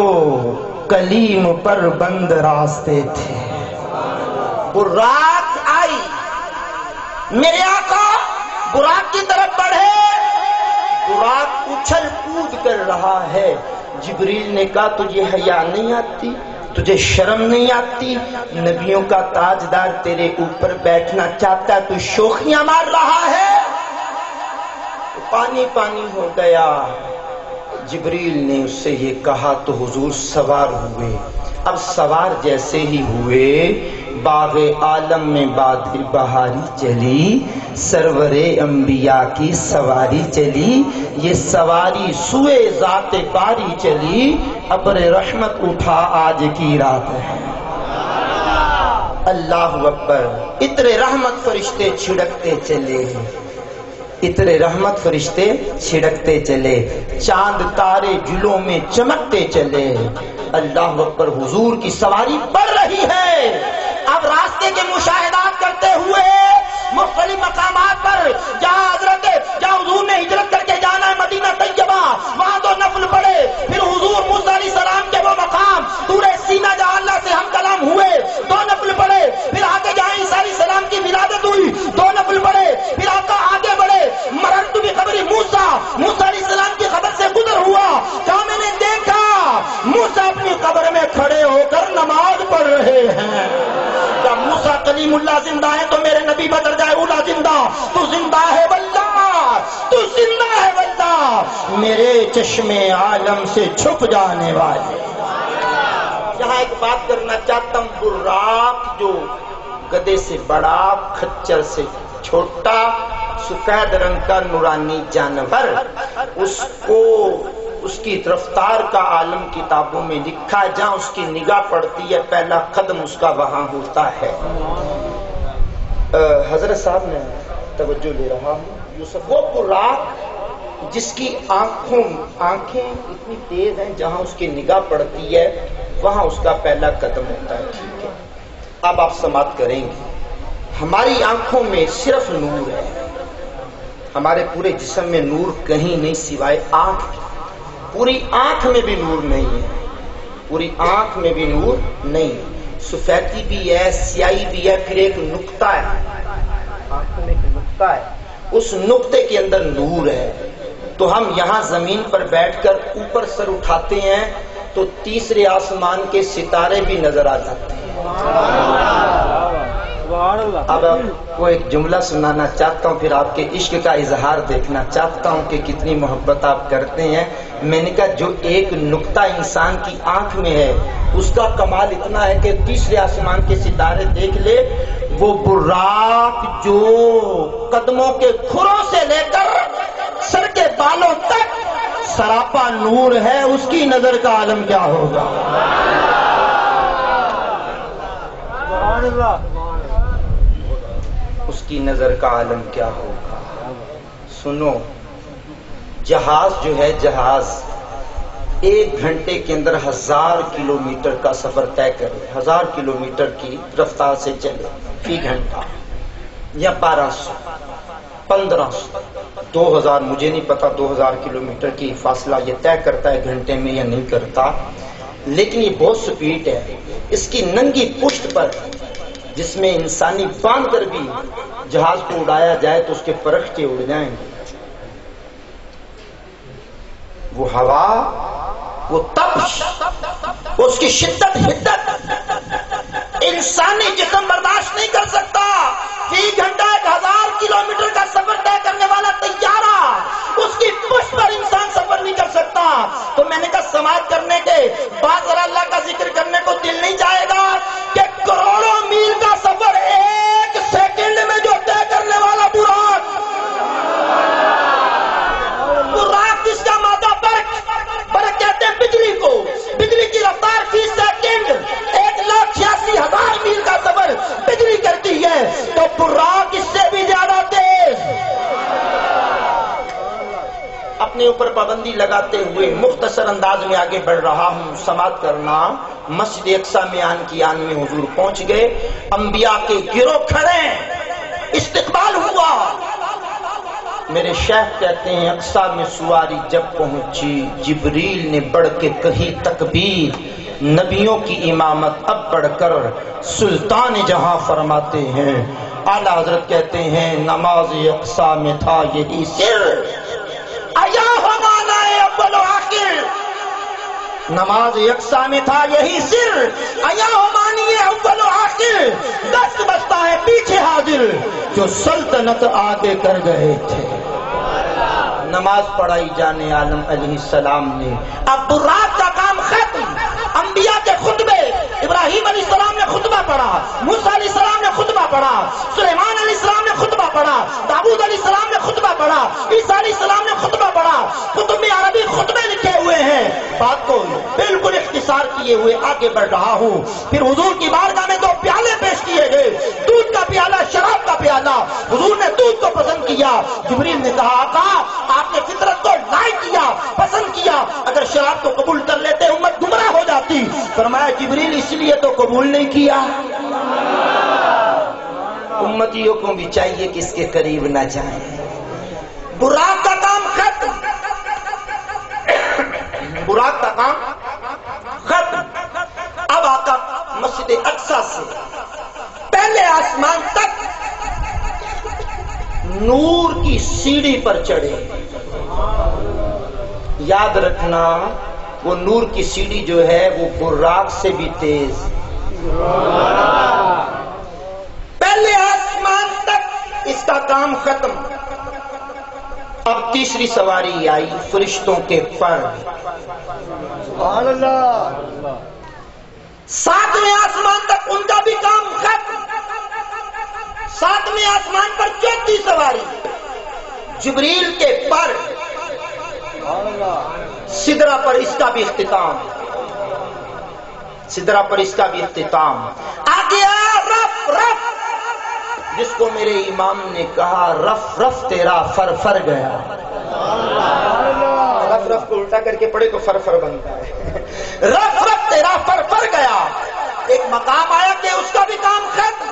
کلیم پر بند راستے تھے۔ براق آئی، میرے آقا براق کی طرف بڑھے، براق اچھل کود کر رہا ہے۔ جبریل نے کہا تجھے حیا نہیں آتی، تجھے شرم نہیں آتی، نبیوں کا تاجدار تیرے اوپر بیٹھنا چاہتا ہے، تو شوخیاں مار رہا ہے۔ پانی پانی ہو گیا۔ جبریل نے اس سے یہ کہا تو حضور سوار ہوئے۔ اب سوار جیسے ہی ہوئے، باغ عالم میں بادل بہاری چلی، سرور انبیاء کی سواری چلی، یہ سواری سوئے ذات باری چلی، ابر رحمت اٹھا آج کی رات ہے۔ اللہ اکبر۔ عطر رحمت فرشتے چھڑکتے چلے، عطر رحمت فرشتے چھڑکتے چلے، چاند تارے جلوں میں چمکتے چلے۔ اللہ اکبر۔ حضور کی سواری بڑھ رہی ہے۔ اب راستے کے مشاہدات کرتے ہوئے مختلف مقامات پر جہاں حضور نے ہجرت کر کے جانا ہے مدینہ طیبہ، وہاں دو نفل پڑے، پھر حضور موسیٰ علیہ السلام کے وہ مقام طور سینا جہاں اللہ سے ہم کلام ہوئے، دو نفل پڑے، پھر آگے جہاں عیسیٰ علیہ السلام کی ولادت ہوئی، دو نفل پڑے، پھر آقا آگے بڑھے، مررت بقبر موسیٰ علیہ السلام کی قبر سے گزر ہوا، کہا میں نے دیکھا موسیٰ اپنی قبر میں کھڑے ہو کر نماز پڑھ رہے ہیں۔ موسیٰ کلیم اللہ زندہ ہے تو میرے نبی بدرجہ اولا زندہ، تو زندہ ہے واللہ، تو زندہ ہے واللہ، میرے چشمے عالم سے چھپ جانے والے۔ یہاں ایک بات کرنا چاہتا ہوں، براق جو گدے سے بڑا، کھچر سے چھوٹا، سفید رنگ کا نورانی جانور، اس کی رفتار کا عالم کتابوں میں لکھا ہے، جہاں اس کی نگاہ پڑتی ہے پہلا قدم اس کا وہاں ہوتا ہے۔ حضرت صاحب نے توجہ لے رہا ہوں، یوسف وہ براق جس کی آنکھیں اتنی تیز ہیں، جہاں اس کی نگاہ پڑتی ہے وہاں اس کا پہلا قدم ہوتا ہے۔ ٹھیک ہے، اب آپ سماعت کریں گے، ہماری آنکھوں میں صرف نور ہے، ہمارے پورے جسم میں نور کہیں نہیں سوائے آنکھ کی، پوری آنکھ میں بھی نور نہیں ہے، پوری آنکھ میں بھی نور نہیں، سفیدی بھی ہے، سیاہی بھی ہے، پھر ایک نقطہ ہے، آنکھ میں ایک نقطہ ہے، اس نقطے کے اندر نور ہے۔ تو ہم یہاں زمین پر بیٹھ کر اوپر سر اٹھاتے ہیں تو تیسرے آسمان کے ستارے بھی نظر آ جاتے ہیں۔ اب وہ ایک جملہ سنانا چاہتا ہوں، پھر آپ کے عشق کا اظہار دیکھنا چاہتا ہوں کہ کتنی محبت آپ کرتے ہیں۔ میں نے کہا جو ایک نقطہ انسان کی آنکھ میں ہے اس کا کمال اتنا ہے کہ تیسرے آسمان کے ستارے دیکھ لے، وہ براق جو قدموں کے کھروں سے لے کر سر کے بالوں تک سراپا نور ہے، اس کی نظر کا عالم کیا ہوگا؟ اس کی نظر کا عالم کیا ہوگا؟ سنو، جہاز جو ہے، جہاز 1 گھنٹے کے اندر 1000 کلومیٹر کا سفر طے کرے، 1000 کلومیٹر کی رفتار سے چلے فی گھنٹہ، یا 1200، 1500، 2000، مجھے نہیں پتا 2000 کلومیٹر کی فاصلہ یہ طے کرتا ہے گھنٹے میں یا نہیں کرتا، لیکن یہ بہت سپیڈ ہے۔ اس کی ننگی پشت پر جس میں انسانی باندھ کر بھی جہاز کو اڑایا جائے تو اس کے فرشتے اڑ جائیں گے۔ وہ ہوا، وہ تپش، اس کی شدت، حدت، ان انسانی جسم برداشت نہیں کر سکتا. فی گھنٹہ 1000 کلومیٹر کا سفر طے کرنے والا طیارہ اس کی پشت پر انسان سفر نہیں کر سکتا. تو میں نے کہا سماعت کرنے کے بعد ذرا اللہ کا ذکر کرنے کو دل نہیں جائے گا کہ کروڑوں میل کا سفر 1 سیکنڈ میں جو طے کرنے والا براق جس کا مادہ برق کہتے ہیں بجلی کو، بجلی کی رفتار فی سیکنڈ 1,86,000 میل کا سفر بجلی کرتی ہے، تو براق اس سے بھی زیادہ تیز. اپنے اوپر پابندی لگاتے ہوئے مختصر انداز میں آگے بڑھ رہا ہوں. سماعت کرنا. مسجد اقصی میں آن کی آن میں حضور پہنچ گئے. انبیاء کے گروہ کھڑے، استقبال ہوا. میرے شیخ کہتے ہیں اقصی میں سواری جب پہنچی جبریل نے بڑھ کے کہی تکبیر. نبیوں کی امامت اب بڑھ کر سلطان جہاں فرماتے ہیں. اعلی حضرت کہتے ہیں نماز اقصی میں تھا یہی سر. ایا ہمانا اول و آخر. نماز اقصی میں تھا یہی سر. ایا ہمانی اول و آخر. دست بستا ہے پیچھے حاضر جو سلطنت آگے کر گئے تھے. نماز پڑھائی جانے عالم علیہ السلام نے. اب براق کا کام ختم. انبیاء کے خطبے، ابراہیم علیہ السلام نے خطبہ پڑھا، موسیٰ علیہ السلام نے خطبہ پڑھا، سلیمان علیہ السلام نے خطبہ پڑھا، داؤد علیہ السلام نے خطبہ پڑھا، عیسیٰ علیہ السلام نے خطبہ پڑھا. کتب میں عربی خطبے لکھے ہوئے ہیں. بات کو بالکل اختصار کیے ہوئے آگے بڑھ رہا ہوں. پھر حضور کی بارگاہ میں 2 پیالے پیش کیے گئے، دودھ کا پیالہ، شراب کا پیالہ. حضور نے دودھ کو پسند کیا. جبریل نے کہا آقا آپ نے فطرت کو لائک کیا، پسند کیا، اگر شراب کو قبول کر لیتے امت گمراہ ہو جاتی. فرمایا جبریل اس لیے تو قبول نہیں کیا. امتیوں کو بھی چاہیے کہ اس کے قریب نہ جائیں. براق کا کام ختم. براق کا کام ختم. اب آقا مسجد اقصی سے پہلے آسمان تک نور کی سیڑھی پر چڑھے. یاد رکھنا وہ نور کی سیڑھی جو ہے وہ براق سے بھی تیز. پہلے آسمان تک اس کا کام ختم. اب تیسری سواری آئی فرشتوں کے پر. سبحان اللہ. 7ویں آسمان تک ان کا بھی کام ختم. 7ویں آسمان پر چوتھی سواری جبریل کے پر. سدرہ پر اس کا بھی اختتام. سدرہ پر اس کا بھی اختتام. آگے رف رف، جس کو میرے امام نے کہا رف رف تیرا فر فر گیا. رف رف کو الٹا کر کے پڑھے تو فر فر بنتا ہے. رف رف تیرا فر فر گیا. ایک مقام آیا کہ اس کا بھی کام ختم.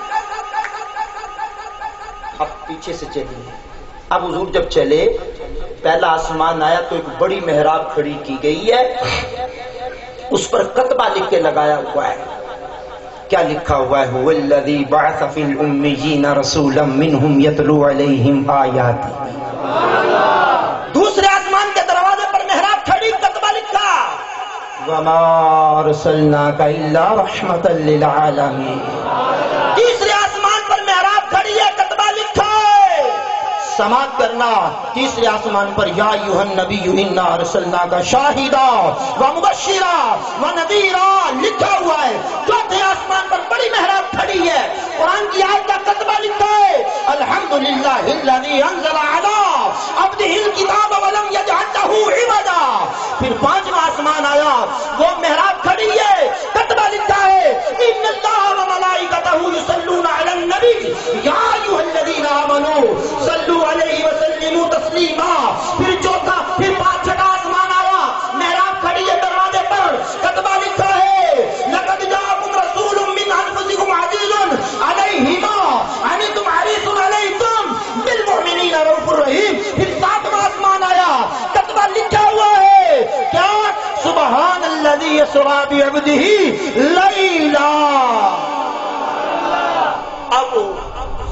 اب پیچھے سے چلیے. اب حضور جب چلے پہلا آسمان آیا تو ایک بڑی محراب کھڑی کی گئی ہے. اس پر کتبہ لکھ کے لگایا ہوا ہے. کیا لکھا ہوا ہے؟ هو الذی بعث فی الأمیین رسولا منہم یتلو علیہم آیاتہ. دوسرے آسمان کے دروازے پر محراب کھڑی، کتبہ لکھا وما ارسلناک الا رحمتا للعالمین. تیسرے آسمان پر محراب کھڑی ہے، کتبہ لکھا ہے. سماعت کرنا. تیسرے آسمان پر یا ایھا النبی انا ارسلناک شاہدا ومبشرا ونذیرا لکھا ہوا ہے. چوتھے آسمان پر بڑی محراب کھڑی ہے، قرآن کی آیت کا کتبہ لکھا ہے الحمدللہ الذی انزل علی عبدہ الکتاب ولم یجعل لہ عوجا. پھر 5واں آسمان آیا، وہ محراب کھڑی ہے، کتبہ لکھا ہے ان اللہ وملائکتہ یصلون علی النبی یا ایھا الذین آمنوا صلوا علیہ وسلموا تسلیما. پھر چوتھا، پھر 5واں آسمان آیا، محراب کھڑی ہے دروازے پر، کتبہ لکھا ہے لقد جاءکم رسول من انفسکم عزیز علیہ ما عنتم حریص علیکم بالمؤمنین رؤوف الرحیم. پھر 7واں آسمان آیا، کتبہ لکھا ہوا ہے کیا؟ سبحان الذی اسری بعبدہ لیلا. اب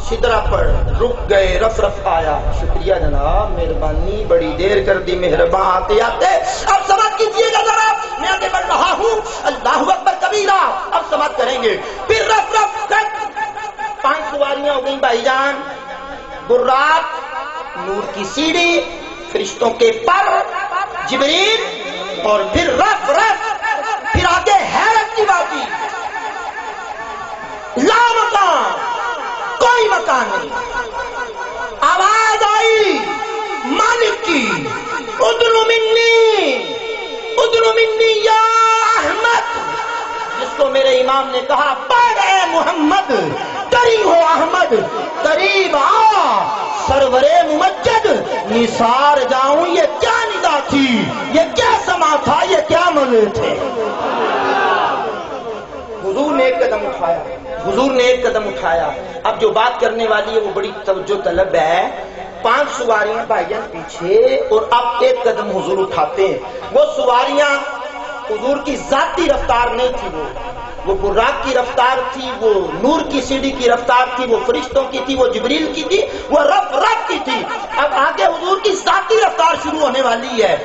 سدرہ پر رک گئے، رف رف آیا. شکریہ جناب، مہربانی، بڑی دیر کر دی، مہربان آتے آتے. اب سماعت کیجیے گا ذرا، میں آگے بڑھ رہا ہوں. اللہ اکبر کبیرہ. اب سماعت کریں گے. پھر رف رف گئی بھائی جان، براق، نور کی سیڑھی، فرشتوں کے پر، جبریل، اور پھر رف، پھر آگے حیرت کی وادی، لا مکان، کوئی مکان نہیں. آواز آئی مالک کی، ادنو منی یا احمد، جس کو میرے امام نے کہا پڑھ اے محمد، تری ہو احمد، قریب آ سرور ممجد، نثار جاؤں. یہ کیا ندا تھی، یہ کیا سما تھا، یہ کیا مزے تھے. حضور نے ایک قدم اٹھایا. اب جو بات کرنے والی ہے وہ بڑی توجہ طلب ہے. 5 سواریاں بھائی جان پیچھے، اور اب ایک قدم حضور اٹھاتے ہیں. وہ سواریاں حضور کی ذاتی رفتار نہیں تھی، وہ براق کی رفتار تھی، وہ نور کی سیڑھی کی رفتار تھی، وہ فرشتوں کی تھی، وہ جبریل کی تھی، وہ رب کی تھی. اب آگے حضور کی ذاتی رفتار شروع ہونے والی ہے.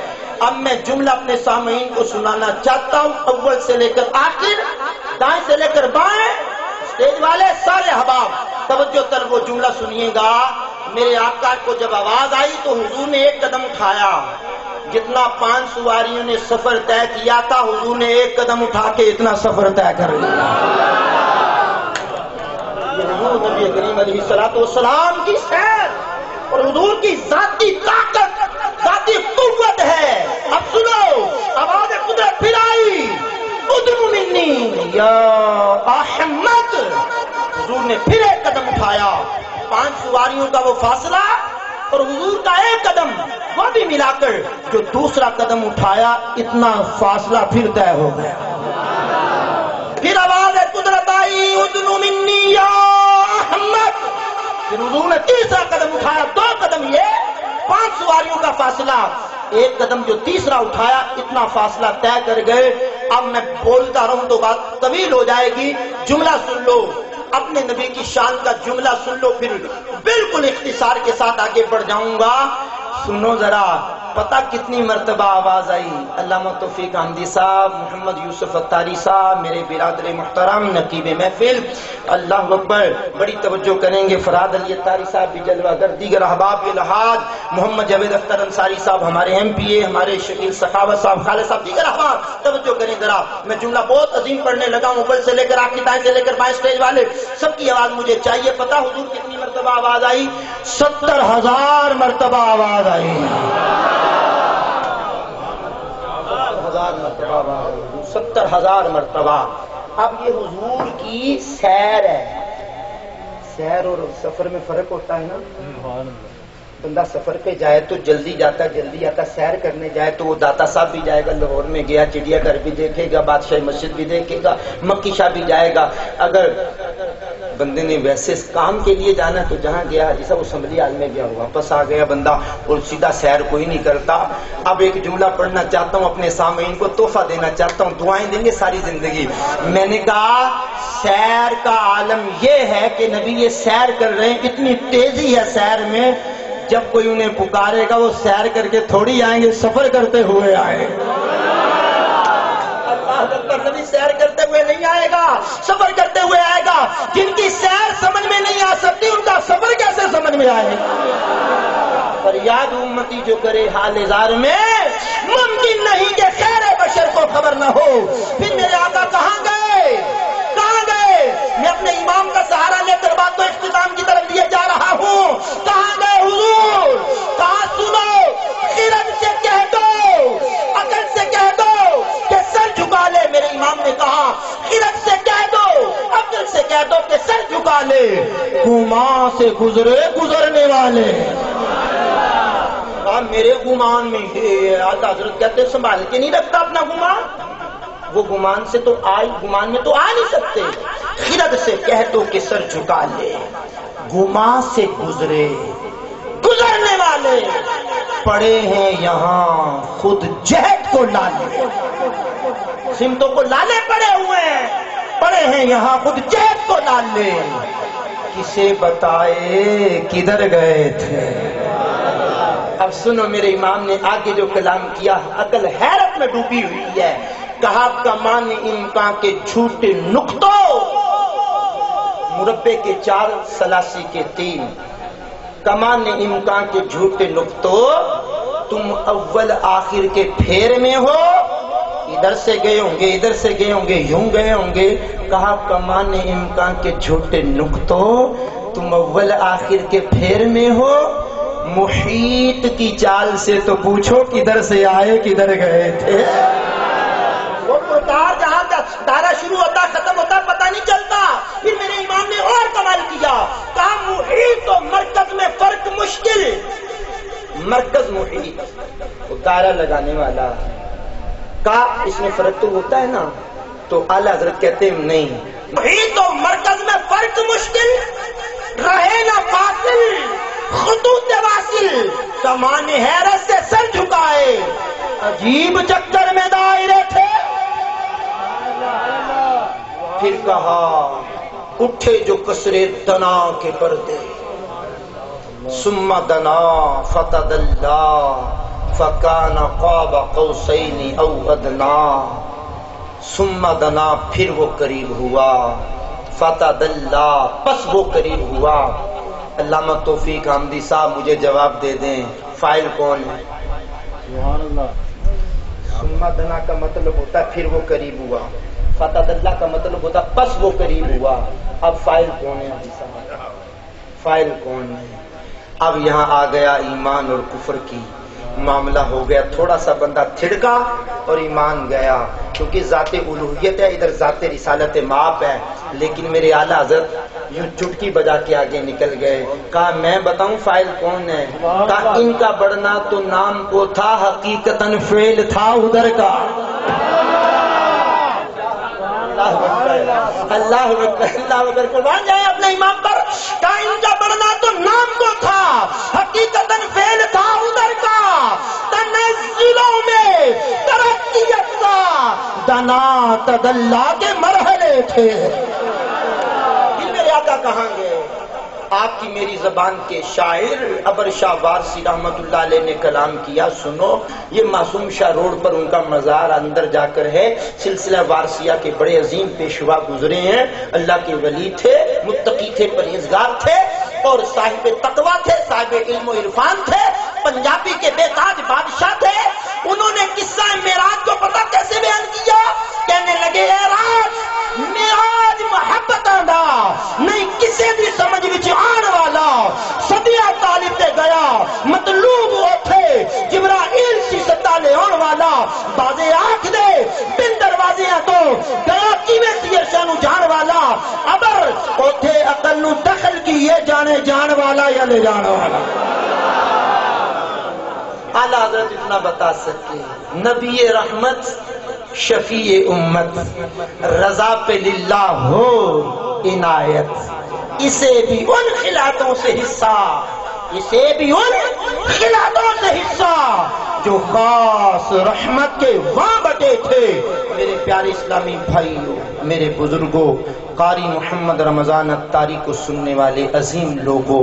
اب میں جملہ اپنے سامعین کو سنانا چاہتا ہوں، اول سے لے کر آخر، دائیں سے لے کر بائیں. اسٹیج والے سارے احباب توجہ تر وہ جملہ سنیے گا. میرے آقا کو جب آواز آئی تو حضور نے ایک قدم اٹھایا. جتنا 5 سواریوں نے سفر طے کیا تھا، حضور نے ایک قدم اٹھا کے اتنا سفر طے کر لیا. حضور نبی کریم علیہ السلام کی سیر اور حضور کی ذاتی طاقت، ذاتی قوت ہے. اب سنو، آواز قدرت پھر آئی، ادنو منی یا احمد. حضور نے پھر ایک قدم اٹھایا. 5 سواریوں کا وہ فاصلہ اور حضور کا ایک قدم، وہ بھی ملا کر جو دوسرا قدم اٹھایا، اتنا فاصلہ پھر طے ہو گیا. پھر آواز قدرت آئی، ادنو منی یا احمد. پھر حضور نے تیسرا قدم اٹھایا. 2 قدم یہ، 5 سواریوں کا فاصلہ. ایک قدم جو تیسرا اٹھایا، اتنا فاصلہ طے کر گئے. اب میں بولتا رہوں تو بات طویل ہو جائے گی. جملہ سن لو، اپنے نبی کی شان کا جملہ سن لو، پھر بالکل اختصار کے ساتھ آگے بڑھ جاؤں گا. سنو ذرا، پتہ کتنی مرتبہ آواز آئی. علامہ توفیق حمدی صاحب، محمد یوسف اتاری صاحب، میرے برادر محترم، نقیب محفل، اللہ اکبر، بڑی توجہ کریں گے. فراد علی اتاری صاحب بھی جلوہ گر، دیگر احباب کے لحاظ، محمد جاوید اختر انصاری صاحب ہمارے MP، ہمارے شکیل سخاوت صاحب، خالد صاحب، دیگر احباب توجہ کریں ذرا. میں جملہ بہت عظیم پڑھنے لگا ہوں، اوپر سے لے کر آخر، دائیں سے لے کر بائیں. اسٹیج والے سب کی آواز مجھے چاہیے. پتہ حضور کتنی مرتبہ آواز آئی؟ 70,000 مرتبہ آواز آئی. 70,000 مرتبہ. اب یہ حضور کی سیر ہے. سیر اور سفر میں فرق ہوتا ہے نا. بندہ سفر پہ جائے تو جلدی جاتا ہے، جلدی آتا. سیر کرنے جائے تو وہ داتا صاحب بھی جائے گا، لاہور میں گیا چڑیا گھر بھی دیکھے گا، بادشاہ مسجد بھی دیکھے گا، مکی شاہ بھی جائے گا. اگر بندے نے ویسے کام کے لیے جانا تو جہاں گیا جیسا وہ اسمبلی ہال میں گیا واپس آ گیا بندہ، اور سیدھا سیر کوئی نہیں کرتا. اب ایک جملہ پڑھنا چاہتا ہوں، اپنے سامعین کو تحفہ دینا چاہتا ہوں، دعائیں دیں گے ساری زندگی. میں نے کہا سیر کا عالم یہ ہے کہ نبی یہ سیر کر رہے ہیں، اتنی تیزی ہے سیر میں، جب کوئی انہیں پکارے گا وہ سیر کر کے تھوڑی آئیں گے، سفر کرتے ہوئے آئے. نبی سیر کرتے ہوئے نہیں آئے گا، سفر کرتے ہوئے آئے گا. جن کی سیر سمجھ میں نہیں آ سکتی، ان کا سفر کیسے سمجھ میں آئے گا؟ فریاد امتی جو کرے حال زار میں، ممکن نہیں کہ خیر بشر کو خبر نہ ہو. پھر میرے آقا کہاں گئے؟ میں اپنے امام کا سہارا لے کر بات کو اختتام کی طرف لیے جا رہا ہوں. کہاں گئے حضور؟ کہاں؟ سنو، خرد سے کہہ دو، عقل سے کہہ دو کہ سر جھکا لے. میرے امام نے کہا خرد سے کہہ دو، عقل سے کہہ دو کہ سر جھکا لے. گمان سے گزرے گزرنے والے. میرے گمان میں آقا حضرت کہتے سنبھال کے نہیں رکھتا اپنا گمان. وہ گمان سے تو گمان میں تو آ نہیں سکتے. خرد سے کہہ دو کہ سر جھکا لے. گمان سے گزرنے والے پڑے ہیں یہاں خود جہد کو لالے. سمتوں کو لالے پڑے ہیں یہاں خود جہد کو لالے. کسے بتائے کدھر گئے تھے. اب سنو، میرے امام نے آگے جو کلام کیا، عقل حیرت میں ڈوبی ہوئی ہے. کہا کا مان امکان کے جھوٹے نقطوں، مربع کے 4 سلاسی کے 3 کمان امکان کے جھوٹے نقطوں تم اول آخر کے پھیر میں ہو ادھر سے گئے ہوں گے ادھر سے گئے ہوں گے یوں گئے ہوں گے کہا کمان امکان کے جھوٹے نقطوں تم اول آخر کے پھیر میں ہو محیط کی چال سے تو پوچھو کدھر سے آئے کدھر گئے تھے وہ پرکار جہاں کا دائرہ شروع ہوتا ختم ہوتا پتہ نہیں چلتا پھر میرے امام نے اور کمال کیا کہا محیط و مرکز میں فرق مشکل مرکز محیط وہ دائرہ لگانے والا کہا اس میں فرق تو ہوتا ہے نا تو اعلیٰ حضرت کہتے ہیں نہیں محیط و مرکز میں فرق مشکل رہے نہ فاصل خطوط واصل کمان حیرت سے سر جھکائے عجیب چکر میں دائرے تھے پھر کہا اٹھے جو کسرے دنا کے پردے ثم دنا فتدلا فکان قاب قوسین او ادنا ثم دنا پھر وہ قریب ہوا فتدلا پس وہ قریب ہوا علامہ توفیق حمدی صاحب مجھے جواب دے دیں فائل کون ہے سبحان اللہ ثم دنا کا مطلب ہوتا ہے پھر وہ قریب ہوا فتح اللہ کا مطلب ہوتا پس وہ قریب ہوا اب فائل کون ہے حدیث صاحب فائل کون ہے اب یہاں آ گیا ایمان اور کفر کی معاملہ ہو گیا تھوڑا سا بندہ تھڑکا اور ایمان گیا کیونکہ ذات الوہیت ہے ادھر ذات رسالت ماپ ہے لیکن میرے اعلیٰ حضرت یوں چٹکی بجا کے آگے نکل گئے کہا میں بتاؤں فائل کون ہے کہا ان کا بڑھنا تو نام کو تھا حقیقتاً فعل تھا ادھر کا اللہ اکبر قربان جائے اپنے امام پر کہا ان کا بڑھنا تو نام کو تھا حقیقتاً فعل تھا ادھر کا تنزلوں میں ترقی افزا دنا تدلا کے مرحلے تھے پھر میرے آقا کہاں گئے آپ کی میری زبان کے شاعر ابر شاہ وارسی رحمت اللہ علیہ نے کلام کیا سنو یہ معصوم شاہ روڈ پر ان کا مزار اندر جا کر ہے سلسلہ وارسیہ کے بڑے عظیم پیشوا گزرے ہیں اللہ کے ولی تھے متقی تھے پرہیزگار تھے اور صاحب تقویٰ تھے صاحب علم و عرفان تھے پنجابی کے بے تاج بادشاہ تھے انہوں نے قصہ معراج کو پتہ کیسے بیان کیا کہنے لگے اعراج معراج محبت دا نہیں کسی بھی سمجھ وچ آن والا صدیہ طالب تے گیا مطلوب اوتھے جبرائیل سی ستا لے آن والا بازے آنکھ دے بن دروازیاں تو گیا کیویں سی عرشاں نو جان والا ابر اوتھے عقل نو دخل کی یہ جانے جان والا یا لے جان والا اعلیٰ حضرت اتنا بتا سکتے نبی رحمت شفیع امت رضا پہ للہ ہو عنایت اسے بھی ان خلاتوں سے حصہ اسے بھی ان خلاتوں سے حصہ جو خاص رحمت کے وہاں بٹے تھے میرے پیارے اسلامی بھائیوں میرے بزرگوں قاری محمد رمضان اتاری کو سننے والے عظیم لوگوں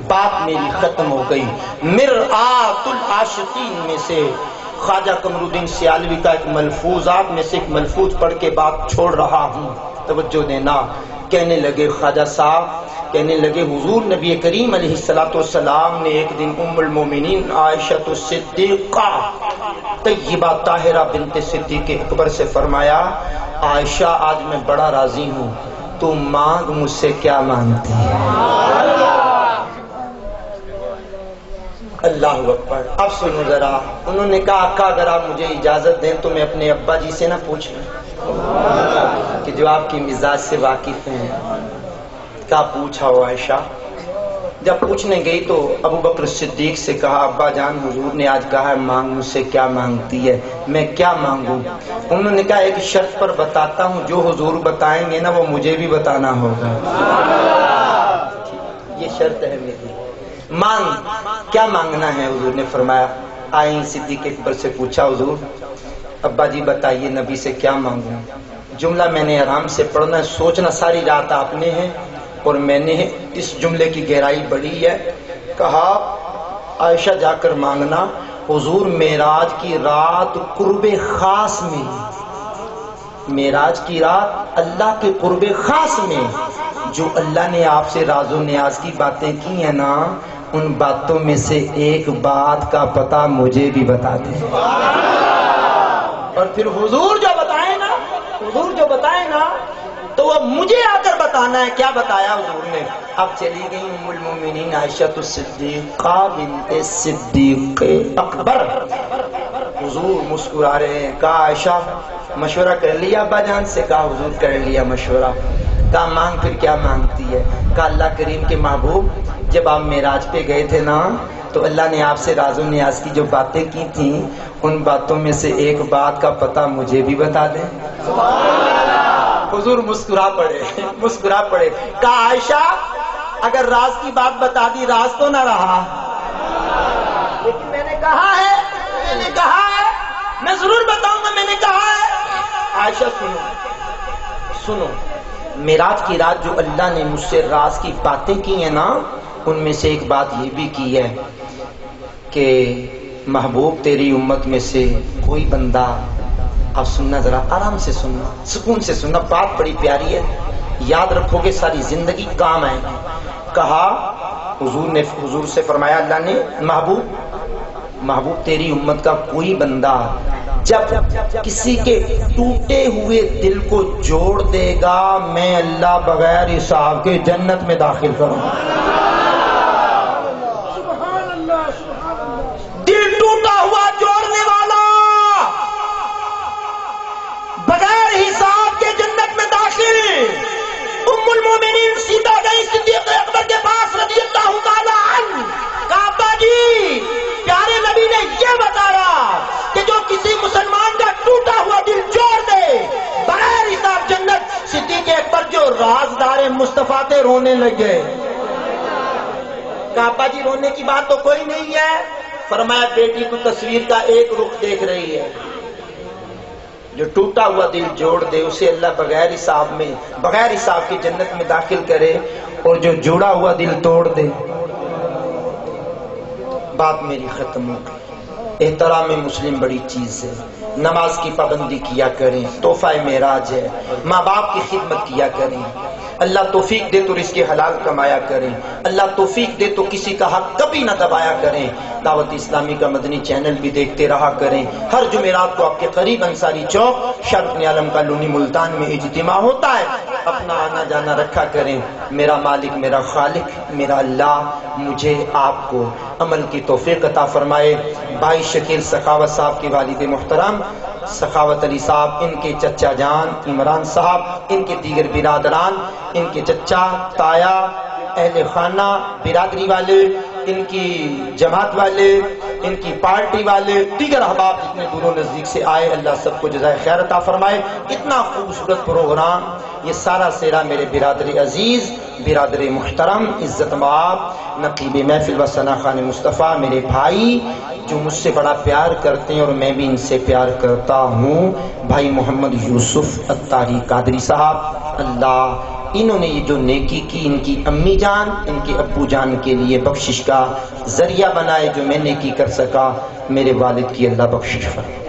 بات میری ختم ہو گئی مرآت العاشقین میں سے خواجہ قمر الدین سیالوی کا ایک ملفوظ آپ میں سے ایک ملفوظ پڑھ کے بات چھوڑ رہا ہوں توجہ دینا کہنے لگے خواجہ صاحب کہنے لگے حضور نبی کریم علیہ السلام نے ایک دن ام المومنین عائشہ الصدیقہ طیبہ طاہرہ بنت صدیق اکبر سے فرمایا عائشہ آج میں بڑا راضی ہوں تو مانگ مجھ سے کیا مانگتی ہے اللہ اکبر اب سنو ذرا انہوں نے کہا آقا اگر آپ مجھے اجازت دیں تو میں اپنے ابا جی سے نہ پوچھ لوں کہ جو آپ کی مزاج سے واقف ہیں کیا پوچھا ہو عائشہ جب پوچھنے گئی تو ابو بکر صدیق سے کہا ابا جان حضور نے آج کہا ہے مانگ مجھ سے کیا مانگتی ہے میں کیا مانگوں انہوں نے کہا ایک شرط پر بتاتا ہوں جو حضور بتائیں گے نا وہ مجھے بھی بتانا ہوگا یہ شرط ہے میری مانگ کیا مانگنا ہے حضور نے فرمایا آئیں صدیق اکبر سے پوچھا حضور ابا جی بتائیے نبی سے کیا مانگوں جملہ میں نے آرام سے پڑھنا سوچنا ساری رات آپ نے ہے اور میں نے اس جملے کی گہرائی بڑی ہے کہا عائشہ جا کر مانگنا حضور معراج کی رات قرب خاص میں معراج کی رات اللہ کے قرب خاص میں جو اللہ نے آپ سے راز و نیاز کی باتیں کی ہیں نا، ان باتوں میں سے ایک بات کا پتہ مجھے بھی بتا دیں۔ اور پھر حضور جو بتائیں نا تو وہ مجھے آ کر بتانا ہے۔ کیا بتایا حضور نے؟ اب چلی گئی ام المومنین عائشہ الصدیقہ بنت صدیق اکبر، حضور مسکرا رہے ہیں۔ کہا عائشہ مشورہ کر لیا ابا جان سے؟ کہا حضور کر لیا مشورہ۔ کہا مانگ، پھر کیا مانگتی ہے؟ کہا اللہ کریم کے محبوب، جب آپ معراج پہ گئے تھے نا تو اللہ نے آپ سے راز و نیاز کی جو باتیں کی تھیں، ان باتوں میں سے ایک بات کا پتہ مجھے بھی بتا دیں۔ حضور مسکرا پڑے۔ کہا عائشہ اگر راز کی بات بتا دی راز تو نہ رہا، لیکن میں نے کہا ہے میں ضرور بتاؤں گا، میں نے کہا ہے۔ عائشہ سنو، معراج کی رات جو اللہ نے مجھ سے راز کی باتیں کی ہیں نا، ان میں سے ایک بات یہ بھی کی ہے کہ محبوب تیری امت میں سے کوئی بندہ، اب سننا ذرا آرام سے سننا، سکون سے سننا، بات بڑی پیاری ہے، یاد رکھو گے ساری زندگی کام آئے گی۔ کہا حضور سے فرمایا اللہ نے، محبوب تیری امت کا کوئی بندہ جب کسی کے ٹوٹے ہوئے دل کو جوڑ دے گا، میں اللہ بغیر حساب کے جنت میں داخل کروں گا۔ دل ٹوٹا ہوا جوڑنے والا بغیر حساب کے جنت میں داخل۔ ام المومنین سیدھا گئی صدیق اکبر کے پاس رضی اللہ تعالی عنہ، کہا ابا جی پیارے نبی نے یہ بتایا کہ جو کسی مسلمان کا ٹوٹا ہوا دل جوڑ دے بغیر حساب جنت۔ صدیق اکبر جو رازدار مصطفیٰ تھے رونے لگے۔ کہا ابا جی رونے کی بات تو کوئی نہیں ہے۔ فرمایا بیٹی کو تصویر کا ایک رخ دیکھ رہی ہے، جو ٹوٹا ہوا دل جوڑ دے اسے اللہ بغیر حساب کی جنت میں داخل کرے، اور جو جوڑا ہوا دل توڑ دے۔ بات میری ختم ہو گئی۔ احترام مسلم بڑی چیز ہے، نماز کی پابندی کیا کریں، تحفہ معراج ہے، ماں باپ کی خدمت کیا کریں، اللہ توفیق دے تو رزق حلال کمایا کریں، اللہ توفیق دے تو کسی کا حق کبھی نہ دبایا کریں۔ دعوت اسلامی کا مدنی چینل بھی دیکھتے رہا کریں۔ ہر جمعرات کو آپ کے قریب انصاری چوک شرف عالم کالونی ملتان میں اجتماع ہوتا ہے، اپنا آنا جانا رکھا کریں۔ میرا مالک، میرا خالق، میرا اللہ مجھے آپ کو عمل کی توفیق عطا فرمائے۔ بھائی شکیل سخاوت صاحب کے والد محترم سخاوت علی صاحب، ان کے چچا جان عمران صاحب، ان کے دیگر برادران، ان کے چچا، تایا، اہل خانہ، برادری والے، ان کی جماعت والے، ان کی پارٹی والے، دیگر احباب جتنے دور و نزدیک سے آئے، اللہ سب کو جزائے خیر عطا فرمائے۔ اتنا خوبصورت پروگرام، یہ سارا سیرا میرے برادر عزیز، برادر محترم، عزت مآب، نقیب محفل و ثنا خان مصطفیٰ، میرے بھائی جو مجھ سے بڑا پیار کرتے ہیں اور میں بھی ان سے پیار کرتا ہوں، بھائی محمد یوسف اتاری قادری صاحب، اللہ انہوں نے یہ جو نیکی کی ان کی امی جان، ان کے ابو جان کے لیے بخشش کا ذریعہ بنائے، جو میں نیکی کر سکا، میرے والد کی اللہ بخشش فرمائے۔